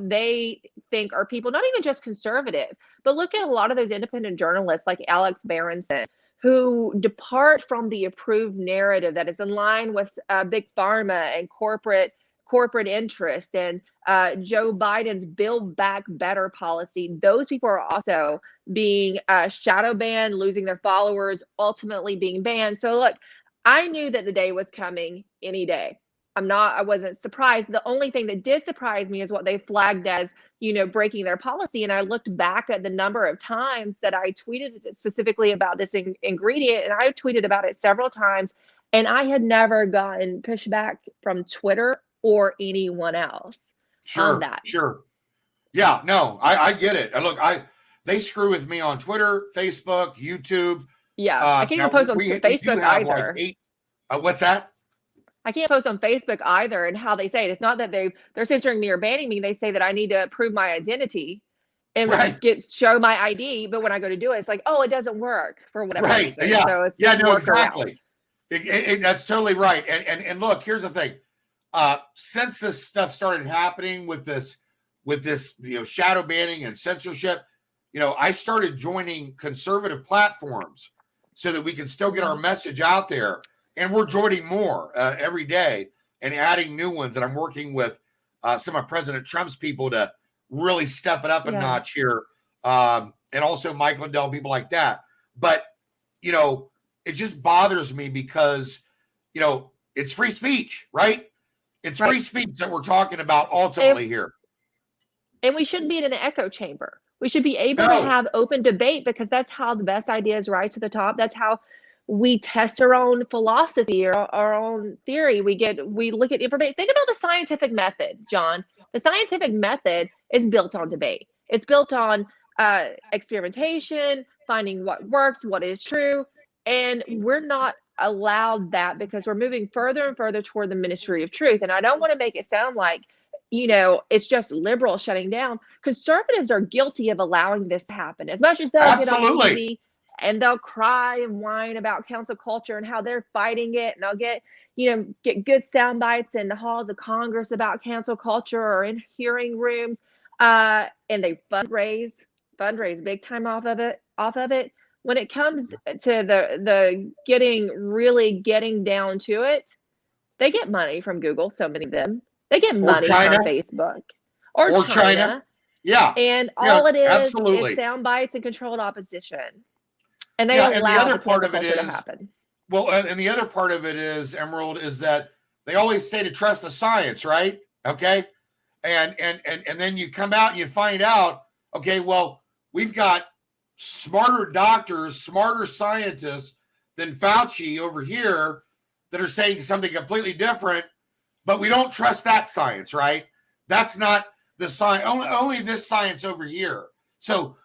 they think are people, not even just conservative, but look at a lot of those independent journalists like Alex Berenson, who depart from the approved narrative that is in line with big pharma and corporate interest and Joe Biden's Build Back Better policy. Those people are also being shadow banned, losing their followers, ultimately being banned. So look, I knew that the day was coming any day. I wasn't surprised. The only thing that did surprise me is what they flagged as, breaking their policy. And I looked back at the number of times that I tweeted specifically about this ingredient, and I tweeted about it several times, and I had never gotten pushback from Twitter or anyone else on that. Sure. Yeah, no, I get it. Look, they screw with me on Twitter, Facebook, YouTube. Yeah, I can't even post on Facebook either. What's that? I can't post on Facebook either, and how they say it. It's not that they're censoring me or banning me. They say that I need to prove my identity and show my ID. But when I go to do it, it's like, oh, it doesn't work for whatever reason. Yeah. So it's Exactly. That's totally right. And look, here's the thing. Since this stuff started happening with this, shadow banning and censorship, I started joining conservative platforms so that we can still get our message out there. And we're joining more every day and adding new ones. And I'm working with some of President Trump's people to really step it up a notch here. And also Mike Lindell, people like that. But, it just bothers me because, it's free speech, right? It's free speech that we're talking about ultimately here. And we shouldn't be in an echo chamber. We should be able to have open debate, because that's how the best ideas rise to the top. That's how we test our own philosophy or our own theory. We look at information. Think about the scientific method, John. The scientific method is built on debate. It's built on experimentation, finding what works, what is true. And we're not allowed that because we're moving further and further toward the ministry of truth. And I don't want to make it sound like, it's just liberals shutting down. Conservatives are guilty of allowing this to happen. As much as they'll get on TV and they'll cry and whine about cancel culture and how they're fighting it, and they'll get good sound bites in the halls of Congress about cancel culture or in hearing rooms, and they fundraise big time off of it. When it comes to the getting down to it, they get money from Google. So many of them, they get money from Facebook or China. Yeah, and all it is absolutely. Sound bites and controlled opposition. And they allow the cancel culture to happen. Well, and the other part of it is, Emerald, is that they always say to trust the science, right? Okay. And then you come out and you find out, okay, well, we've got smarter doctors, smarter scientists than Fauci over here that are saying something completely different, but we don't trust that science, right? That's not the science, only this science over here. So,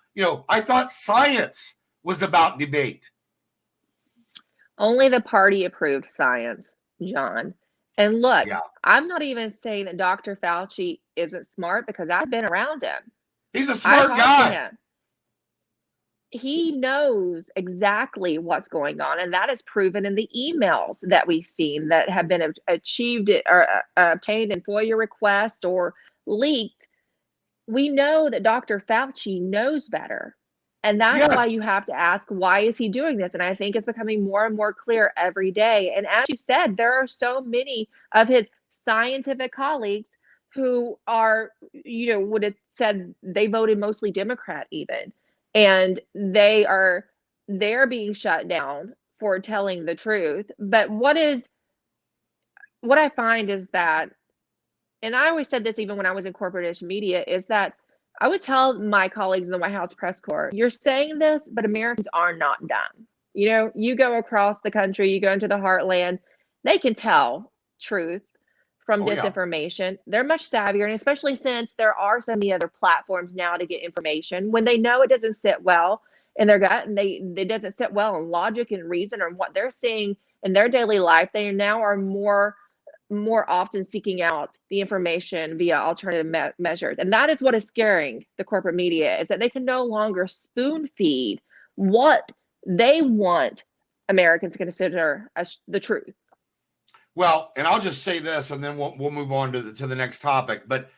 I thought science was about debate. Only the party approved science, John. And look, I'm not even saying that Dr. Fauci isn't smart, because I've been around him. He's a smart guy. He knows exactly what's going on, and that is proven in the emails that we've seen that have been achieved or obtained in FOIA requests or leaked. We know that Dr. Fauci knows better. And that's why you have to ask, why is he doing this? And I think it's becoming more and more clear every day. And as you said, there are so many of his scientific colleagues who are, would have said they voted mostly Democrat even. And they're being shut down for telling the truth. But what I find is that, and I always said this even when I was in corporate media, is that I would tell my colleagues in the White House press corps, you're saying this, but Americans are not dumb. You go across the country, you go into the heartland, they can tell truth from disinformation. They're much savvier, and especially since there are so many other platforms now to get information. When they know it doesn't sit well in their gut, and it doesn't sit well in logic and reason or what they're seeing in their daily life, they now are more often seeking out the information via alternative measures. And that is what is scaring the corporate media, is that they can no longer spoon feed what they want Americans to consider as the truth. Well, and I'll just say this, and then we'll move on to the next topic. But,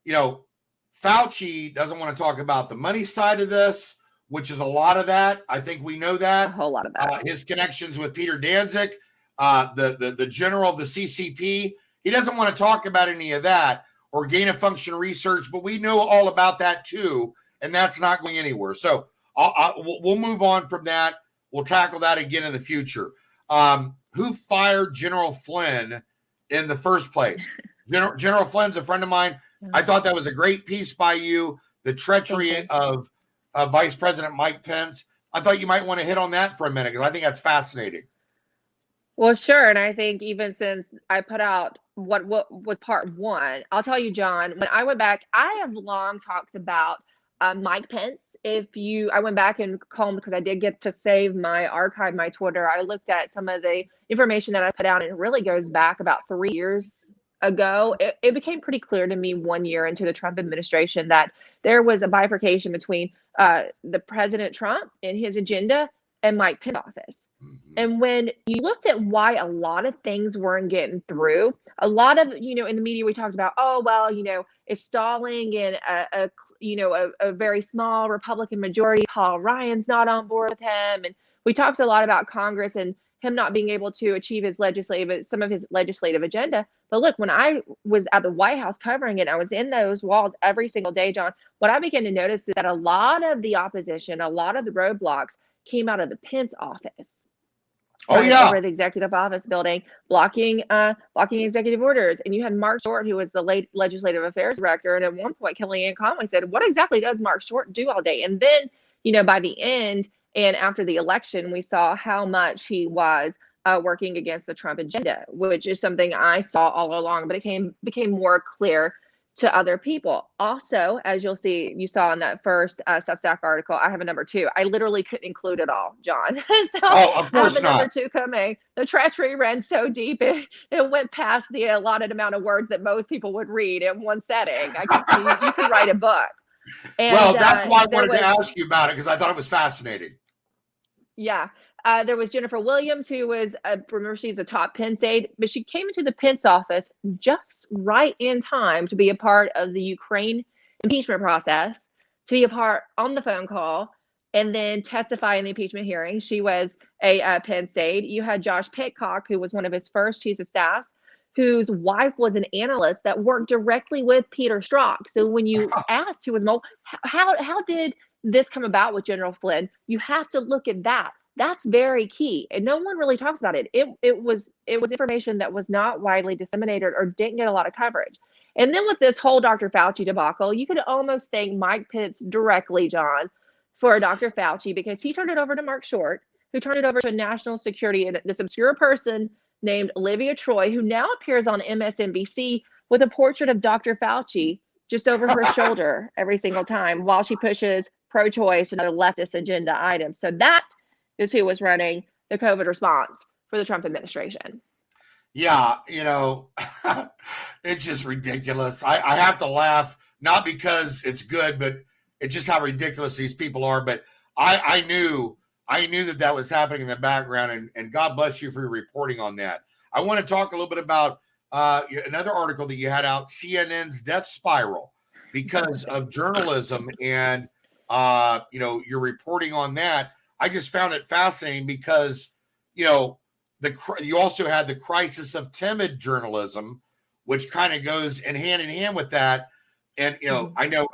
Fauci doesn't want to talk about the money side of this, which is a lot of that. I think we know that. A whole lot of that. His connections with Peter Danzig, the general of the CCP. He doesn't want to talk about any of that or gain of function research, but we know all about that too, and that's not going anywhere. So we'll move on from that. We'll tackle that again in the future. Who fired General Flynn in the first place. General Flynn's a friend of mine. I thought that was a great piece by you. The treachery of Vice President Mike Pence. I thought you might want to hit on that for a minute because I think that's fascinating. Well, sure. And I think even since I put out what was part one, I'll tell you, John, when I went back, I have long talked about Mike Pence. I went back and combed because I did get to save my archive, my Twitter. I looked at some of the information that I put out, and it really goes back about 3 years ago. It became pretty clear to me 1 year into the Trump administration that there was a bifurcation between the President Trump and his agenda and Mike Pence's office. And when you looked at why a lot of things weren't getting through, a lot of, in the media, we talked about, oh, well, it's stalling and a very small Republican majority. Paul Ryan's not on board with him. And we talked a lot about Congress and him not being able to achieve some of his legislative agenda. But look, when I was at the White House covering it, I was in those walls every single day, John. What I began to notice is that a lot of the opposition, a lot of the roadblocks came out of the Pence office. Oh, yeah. Over the executive office building, blocking executive orders. And you had Mark Short, who was the late legislative affairs director. And at one point, Kellyanne Conway said, what exactly does Mark Short do all day? And then, by the end and after the election, we saw how much he was working against the Trump agenda, which is something I saw all along, but it became more clear to other people. Also, as you saw in that first Substack article, I have a number 2. I literally couldn't include it all, John. So of course I have a not. number 2 coming. The treachery ran so deep, it went past the allotted amount of words that most people would read in one setting. You could write a book. And, well, that's why I wanted to ask you about it, because I thought it was fascinating. Yeah. There was Jennifer Williams, who was, remember, she's a top Pence aide, but she came into the Pence office just right in time to be a part of the Ukraine impeachment process, to be a part on the phone call, and then testify in the impeachment hearing. She was a Pence aide. You had Josh Pitcock, who was one of his first chiefs of staff, whose wife was an analyst that worked directly with Peter Strzok. So when you asked who was how did this come about with General Flynn, you have to look at that. That's very key, and no one really talks about it. It was information that was not widely disseminated or didn't get a lot of coverage. And then with this whole Dr. Fauci debacle, you could almost thank Mike Pence directly, John, for Dr. Fauci, because he turned it over to Mark Short, who turned it over to national security and this obscure person named Olivia Troy, who now appears on MSNBC with a portrait of Dr. Fauci just over her shoulder every single time while she pushes pro-choice and other leftist agenda items. So that is who was running the COVID response for the Trump administration. Yeah, it's just ridiculous. I have to laugh, not because it's good, but it's just how ridiculous these people are. But I knew that was happening in the background, and God bless you for your reporting on that. I want to talk a little bit about another article that you had out, CNN's death spiral, because of journalism and your reporting on that. I just found it fascinating because, you also had the crisis of timid journalism, which kind of goes in hand with that. And, I know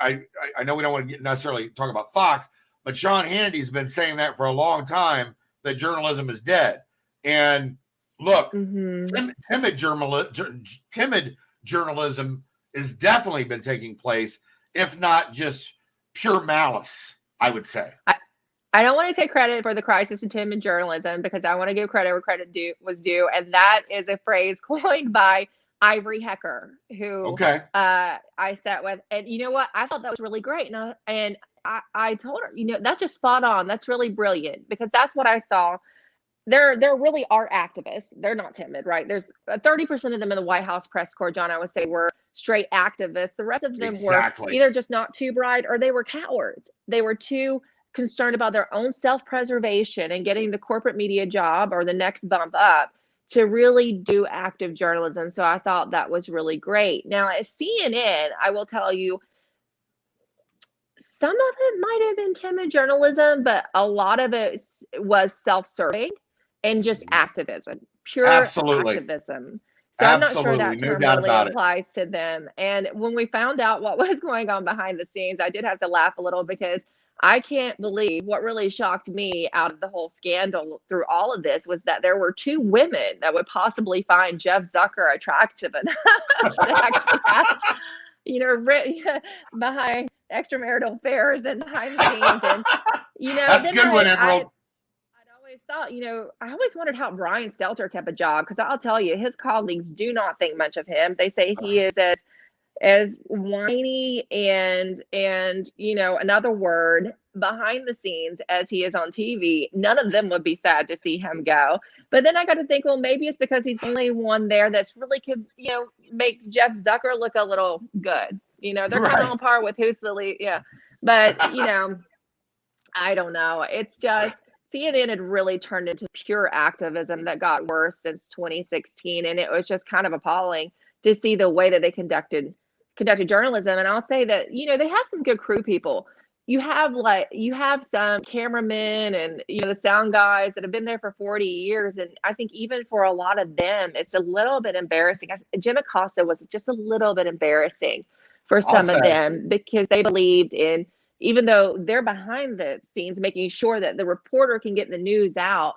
we don't want to necessarily talk about Fox, but Sean Hannity's been saying that for a long time, that journalism is dead. And look, timid journalism has definitely been taking place, if not just pure malice, I would say. I don't want to take credit for the crisis in timid journalism, because I want to give credit where credit was due. And that is a phrase coined by Ivory Hecker, who I sat with. And you know what? I thought that was really great. And I told her, that's just spot on. That's really brilliant, because that's what I saw. There really are activists. They're not timid, right? There's 30% of them in the White House press corps, John, I would say, were straight activists. The rest of them were either just not too bright, or they were cowards. They were too concerned about their own self-preservation and getting the corporate media job or the next bump up to really do active journalism. So I thought that was really great. Now at CNN, I will tell you, some of it might have been timid journalism, but a lot of it was self-serving and just activism, pure activism. So I'm not sure that term really applies to them. And when we found out what was going on behind the scenes, I did have to laugh a little, because I can't believe what really shocked me out of the whole scandal through all of this was that there were 2 women that would possibly find Jeff Zucker attractive enough to actually have, behind extramarital affairs and behind the scenes. And, That's a then good one, Emerald. I'd always thought, I always wondered how Brian Stelter kept a job, because I'll tell you, his colleagues do not think much of him. They say he is as whiny and another word, behind the scenes as he is on TV. None of them would be sad to see him go. But then I got to think, well, maybe it's because he's the only one there that's really could, make Jeff Zucker look a little good. They're kind of on par with who's the lead. Yeah. But, I don't know. It's just CNN had really turned into pure activism that got worse since 2016. And it was just kind of appalling to see the way that they conducted journalism. And I'll say that, they have some good crew people. You have some cameramen and, the sound guys that have been there for 40 years. And I think even for a lot of them, it's a little bit embarrassing. Jim Acosta was just a little bit embarrassing for some of them, because they believed in, even though they're behind the scenes, making sure that the reporter can get the news out,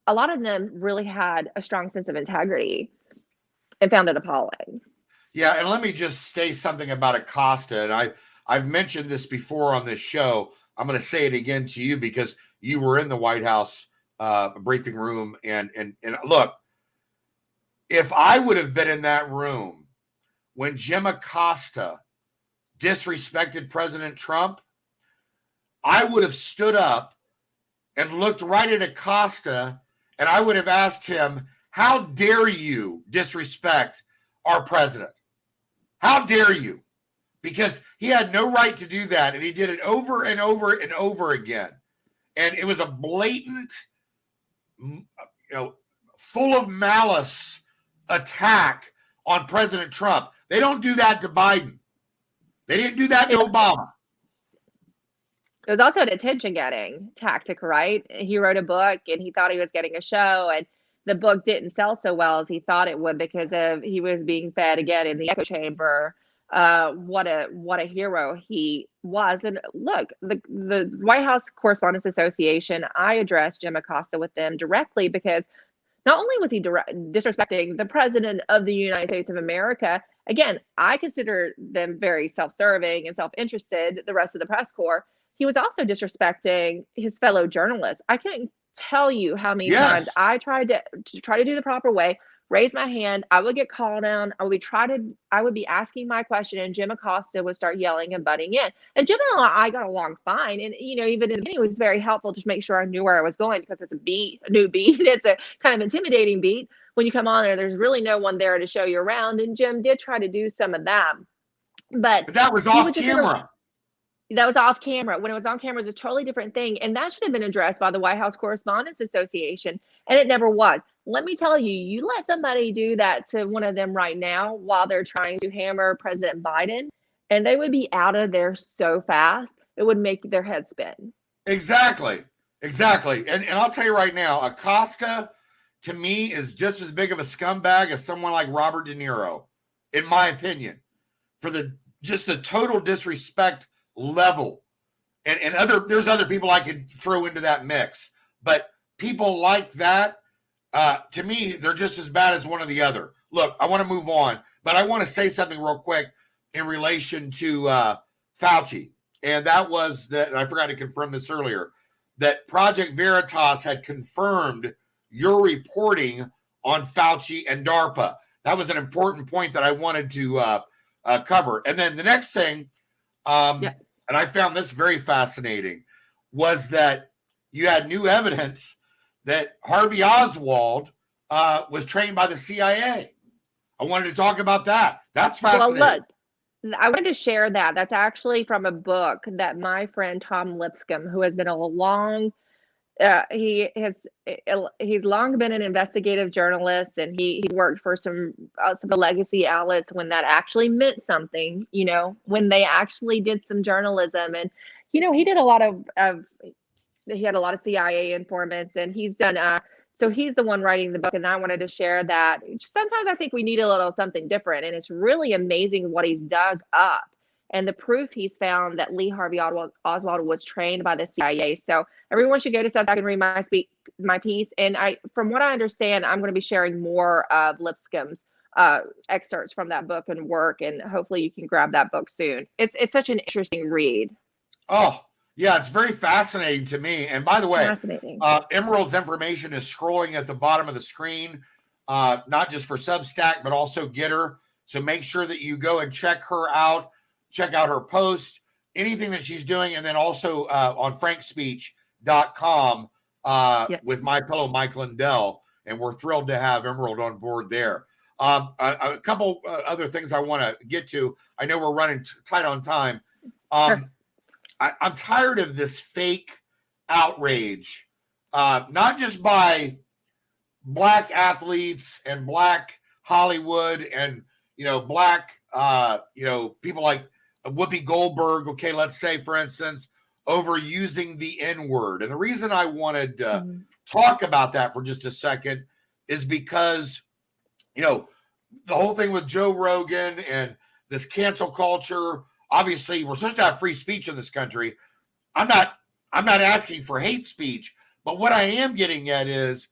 a lot of them really had a strong sense of integrity and found it appalling. Yeah, and let me just say something about Acosta. And I've mentioned this before on this show. I'm going to say it again to you because you were in the White House briefing room. And look, if I would have been in that room when Jim Acosta disrespected President Trump, I would have stood up and looked right at Acosta, and I would have asked him, how dare you disrespect our president? How dare you? Because he had no right to do that, and he did it over and over and over again. And it was a blatant, full of malice attack on President Trump. They don't do that to Biden. They didn't do that to Obama. It was also an attention-getting tactic, right? He wrote a book, and he thought he was getting a show, and the book didn't sell so well as he thought it would because he was being fed again in the echo chamber. What a hero he was. And look, the White House Correspondents Association, I addressed Jim Acosta with them directly because not only was he disrespecting the president of the United States of America, again, I consider them very self-serving and self-interested, the rest of the press corps. He was also disrespecting his fellow journalists. I can't tell you how many times I tried to do the proper way, raise my hand. I would get called on. I would be asking my question, and Jim Acosta would start yelling and butting in. And Jim and I got along fine. And even in the beginning, it was very helpful to make sure I knew where I was going, because it's a new beat. It's a kind of intimidating beat when you come on there. There's really no one there to show you around. And Jim did try to do some of that, but that was off camera. That was off camera. When it was on camera, it was a totally different thing. And that should have been addressed by the White House Correspondents Association. And it never was. Let me tell you, you let somebody do that to one of them right now while they're trying to hammer President Biden, and they would be out of there so fast, it would make their head spin. Exactly. And I'll tell you right now, Acosta, to me, is just as big of a scumbag as someone like Robert De Niro, in my opinion, for the total disrespect level. And there's other people I could throw into that mix, but people like that, to me, they're just as bad as one or the other. Look, I want to move on, but I want to say something real quick in relation to Fauci. And that was that, and I forgot to confirm this earlier, that Project Veritas had confirmed your reporting on Fauci and DARPA. That was an important point that I wanted to cover. And then the next thing, and I found this very fascinating, was that you had new evidence that Harvey Oswald was trained by the CIA. I wanted to talk about that. That's fascinating. Well, look, I wanted to share that. That's actually from a book that my friend Tom Lipscomb, who has been a long, he's long been an investigative journalist, and he's worked for some of the legacy outlets when that actually meant something, when they actually did some journalism. And, he did a lot of he had a lot of CIA informants, and he's done, so he's the one writing the book, and I wanted to share that. Sometimes I think we need a little something different, and it's really amazing what he's dug up and the proof he's found that Lee Harvey Oswald was trained by the CIA. So everyone should go to Substack and read my piece. And from what I understand, I'm going to be sharing more of Lipscomb's excerpts from that book and work, and hopefully you can grab that book soon. It's such an interesting read. Oh, yeah, it's very fascinating to me. And by the way, Fascinating. Emerald's information is scrolling at the bottom of the screen, not just for Substack, but also Getter. So make sure that you go and check her out, check out her post, anything that she's doing, and then also on frankspeech.com with my pillow, Mike Lindell. And we're thrilled to have Emerald on board there. A couple other things I want to get to. I know we're running tight on time. Sure. I'm tired of this fake outrage, not just by Black athletes and Black Hollywood and, Black, people like Whoopi Goldberg, okay, let's say, for instance, overusing the N-word. And the reason I wanted to talk about that for just a second is because, the whole thing with Joe Rogan and this cancel culture. Obviously, we're supposed to have free speech in this country. I'm not asking for hate speech, but what I am getting at is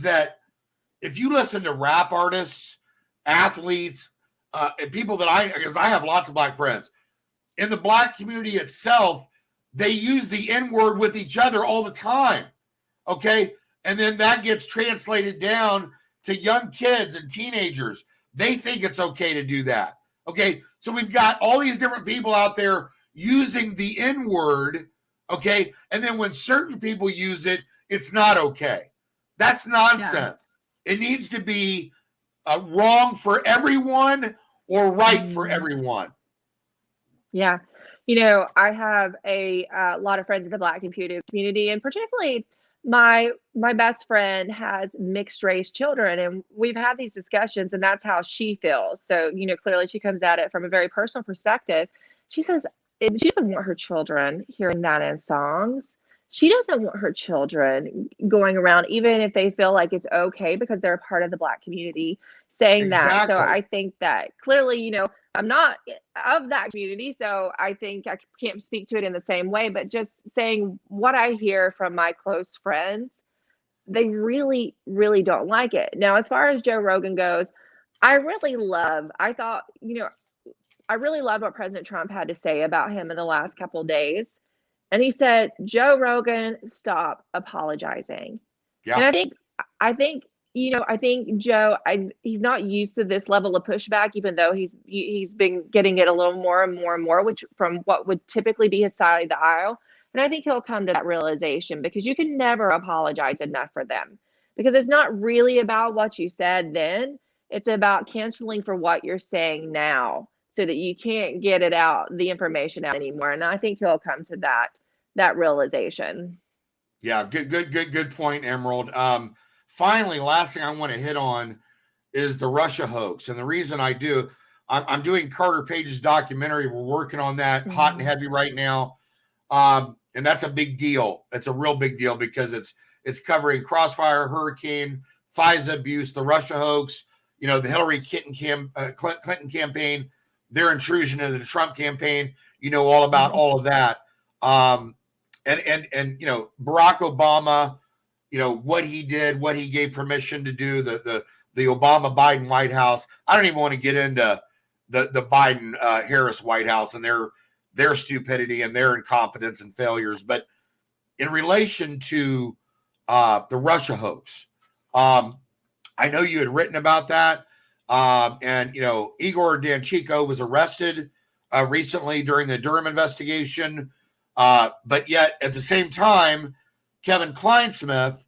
that if you listen to rap artists, athletes, and people because I have lots of Black friends, in the Black community itself, they use the N-word with each other all the time, okay? And then that gets translated down to young kids and teenagers. They think it's okay to do that, okay? So we've got all these different people out there using the N-word, okay? And then when certain people use it, it's not okay. That's nonsense. Yeah. It needs to be wrong for everyone or right for everyone. Yeah. I have a lot of friends in the Black community, and particularly my best friend has mixed race children, and we've had these discussions, and that's how she feels. So, clearly she comes at it from a very personal perspective. She says she doesn't want her children hearing that in songs. She doesn't want her children going around, even if they feel like it's okay because they're a part of the Black community, saying that. So I think that clearly, I'm not of that community, so I think I can't speak to it in the same way, but just saying what I hear from my close friends, they really, really don't like it. Now, as far as Joe Rogan goes, I really loved what President Trump had to say about him in the last couple of days. And he said, Joe Rogan, stop apologizing. Yeah. And I think Joe, he's not used to this level of pushback, even though he's been getting it a little more and more and more, which from what would typically be his side of the aisle. And I think he'll come to that realization, because you can never apologize enough for them, because it's not really about what you said then. It's about canceling for what you're saying now, so that you can't get the information out anymore. And I think he'll come to that realization. Yeah, good point, Emerald. Finally, last thing I want to hit on is the Russia hoax. And the reason I'm doing Carter Page's documentary. We're working on that hot and heavy right now. And that's a big deal. It's a real big deal, because it's covering Crossfire, Hurricane, FISA abuse, the Russia hoax, the Hillary Clinton campaign, their intrusion into the Trump campaign, all about all of that. And Barack Obama, what he did, what he gave permission to do, the Obama-Biden White House. I don't even want to get into the Biden-Harris White House and their stupidity and their incompetence and failures. But in relation to the Russia hoax, I know you had written about that. And Igor Danchico was arrested recently during the Durham investigation. But yet, at the same time, Kevin Kleinsmith,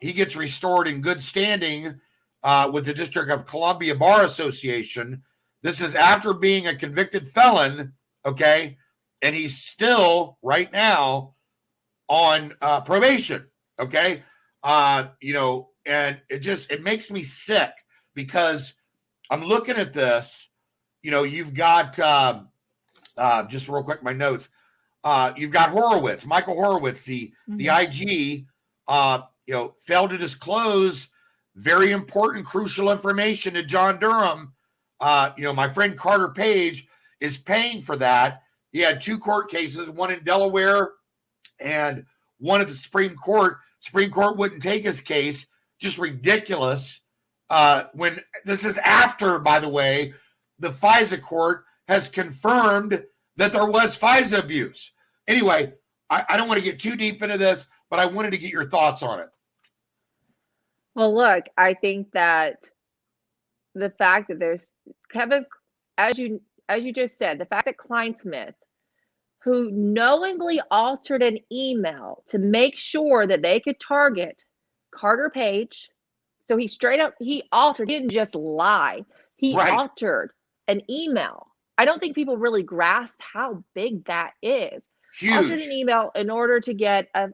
he gets restored in good standing with the District of Columbia Bar Association. This is after being a convicted felon, okay? And he's still, right now, on probation, okay? And it makes me sick, because I'm looking at this. You've got, just real quick, my notes. You've got Horowitz, Michael Horowitz, the IG, failed to disclose very important, crucial information to John Durham. My friend Carter Page is paying for that. He had 2 court cases, one in Delaware and one at the Supreme Court. Supreme Court wouldn't take his case. Just ridiculous. When this is after, by the way, the FISA court has confirmed that there was FISA abuse. Anyway, I don't want to get too deep into this, but I wanted to get your thoughts on it. Well, look, I think that the fact that there's Kevin, as you just said, the fact that Kleinsmith, who knowingly altered an email to make sure that they could target Carter Page, so he altered, he didn't just lie, he altered an email. I don't think people really grasp how big that is. Huge. Altered an email in order to get a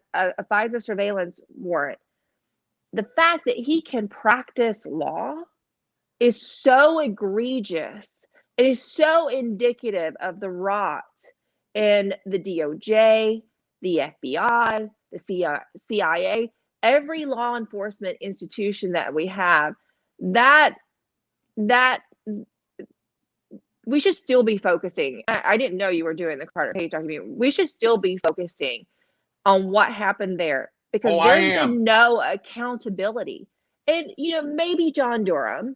FISA surveillance warrant. The fact that he can practice law is so egregious. It is so indicative of the rot in the DOJ, the FBI, the CIA, every law enforcement institution that we have, that we should still be focusing. I didn't know you were doing the Carter Page documentary. We should still be focusing on what happened there, because there's been no accountability. And, maybe John Durham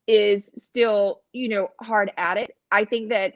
is still, hard at it. I think that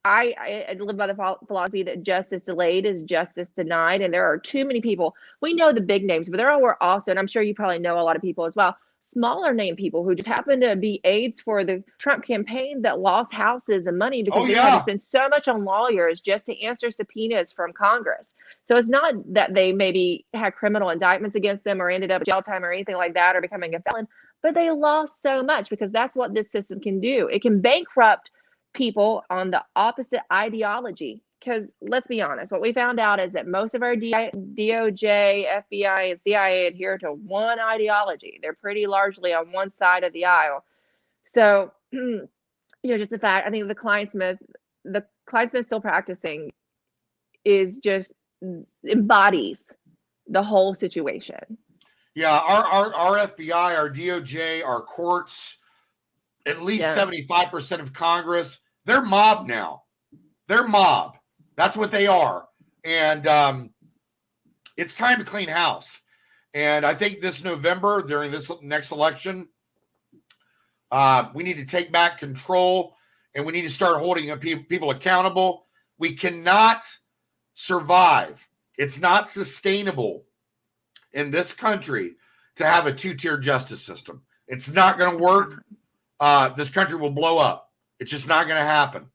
I live by the philosophy that justice delayed is justice denied. And there are too many people. We know the big names, but there were also, and I'm sure you probably know a lot of people as well, smaller name people who just happen to be aides for the Trump campaign that lost houses and money because they had to spend so much on lawyers just to answer subpoenas from Congress. So it's not that they maybe had criminal indictments against them or ended up jail time or anything like that or becoming a felon, but they lost so much because that's what this system can do. It can bankrupt people on the opposite ideology. Because let's be honest, what we found out is that most of our DOJ, FBI, and CIA adhere to one ideology. They're pretty largely on one side of the aisle. So, just the fact, I think the Kleinsmith still practicing is just embodies the whole situation. Yeah, our FBI, our DOJ, our courts, at least 75% of Congress, they're mob now. They're mob. That's what they are. And it's time to clean house. And I think this November, during this next election, we need to take back control and we need to start holding people accountable. We cannot survive. It's not sustainable in this country to have a 2-tier justice system. It's not going to work. This country will blow up. It's just not going to happen.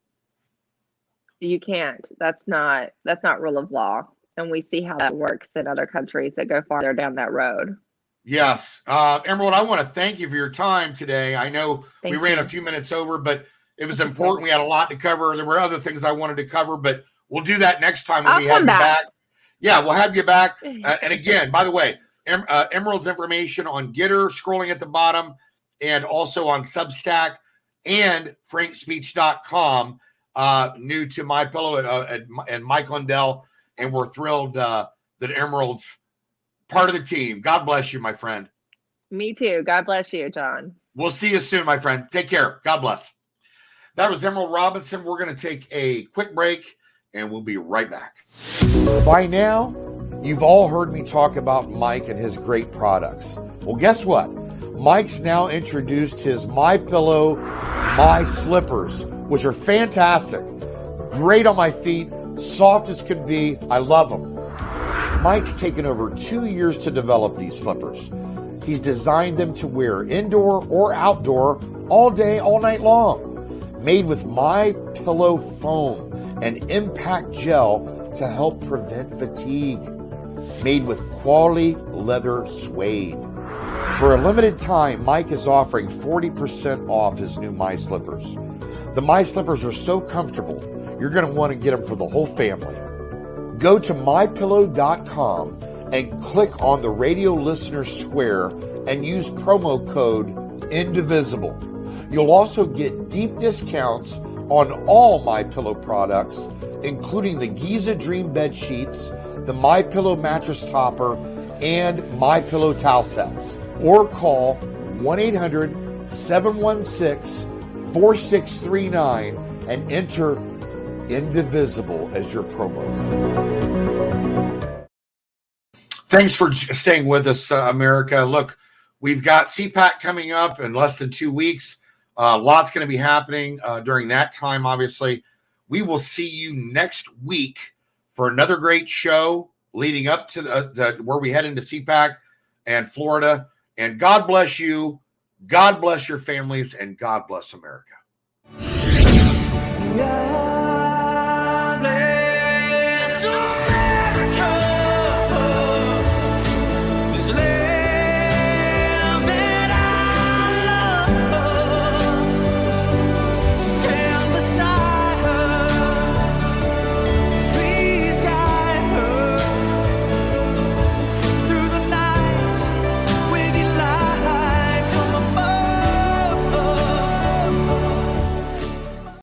You can't. That's not rule of law. And we see how that works in other countries that go farther down that road. Yes. Emerald, I want to thank you for your time today. I know we ran a few minutes over, but it was important. We had a lot to cover. There were other things I wanted to cover, but we'll do that next time when we have you back. Yeah, we'll have you back. And again, by the way, Emerald's information on Getter, scrolling at the bottom, and also on Substack and frankspeech.com. New to MyPillow and Mike Lindell, and we're thrilled that Emerald's part of the team. God bless you, my friend. Me too. God bless you, John. We'll see you soon, my friend. Take care. God bless. That was Emerald Robinson. We're going to take a quick break, and we'll be right back. By now, you've all heard me talk about Mike and his great products. Well, guess what? Mike's now introduced his MyPillow My Slippers, which are fantastic. Great on my feet, soft as can be. I love them. Mike's taken over 2 years to develop these slippers. He's designed them to wear indoor or outdoor all day, all night long. Made with MyPillow foam and impact gel to help prevent fatigue. Made with quality leather suede. For a limited time, Mike is offering 40% off his new My Slippers. The My Slippers are so comfortable, you're going to want to get them for the whole family. Go to mypillow.com and click on the radio listener square and use promo code INDIVISIBLE. You'll also get deep discounts on all MyPillow products, including the Giza Dream bed sheets, the MyPillow mattress topper, and MyPillow towel sets. Or call 1-800-716-4639 and enter Indivisible as your promo code. Thanks for staying with us, America. Look, we've got CPAC coming up in less than 2 weeks. Lots going to be happening during that time, obviously. We will see you next week for another great show leading up to where we head into CPAC and Florida. And God bless you. God bless your families, and God bless America. Yeah.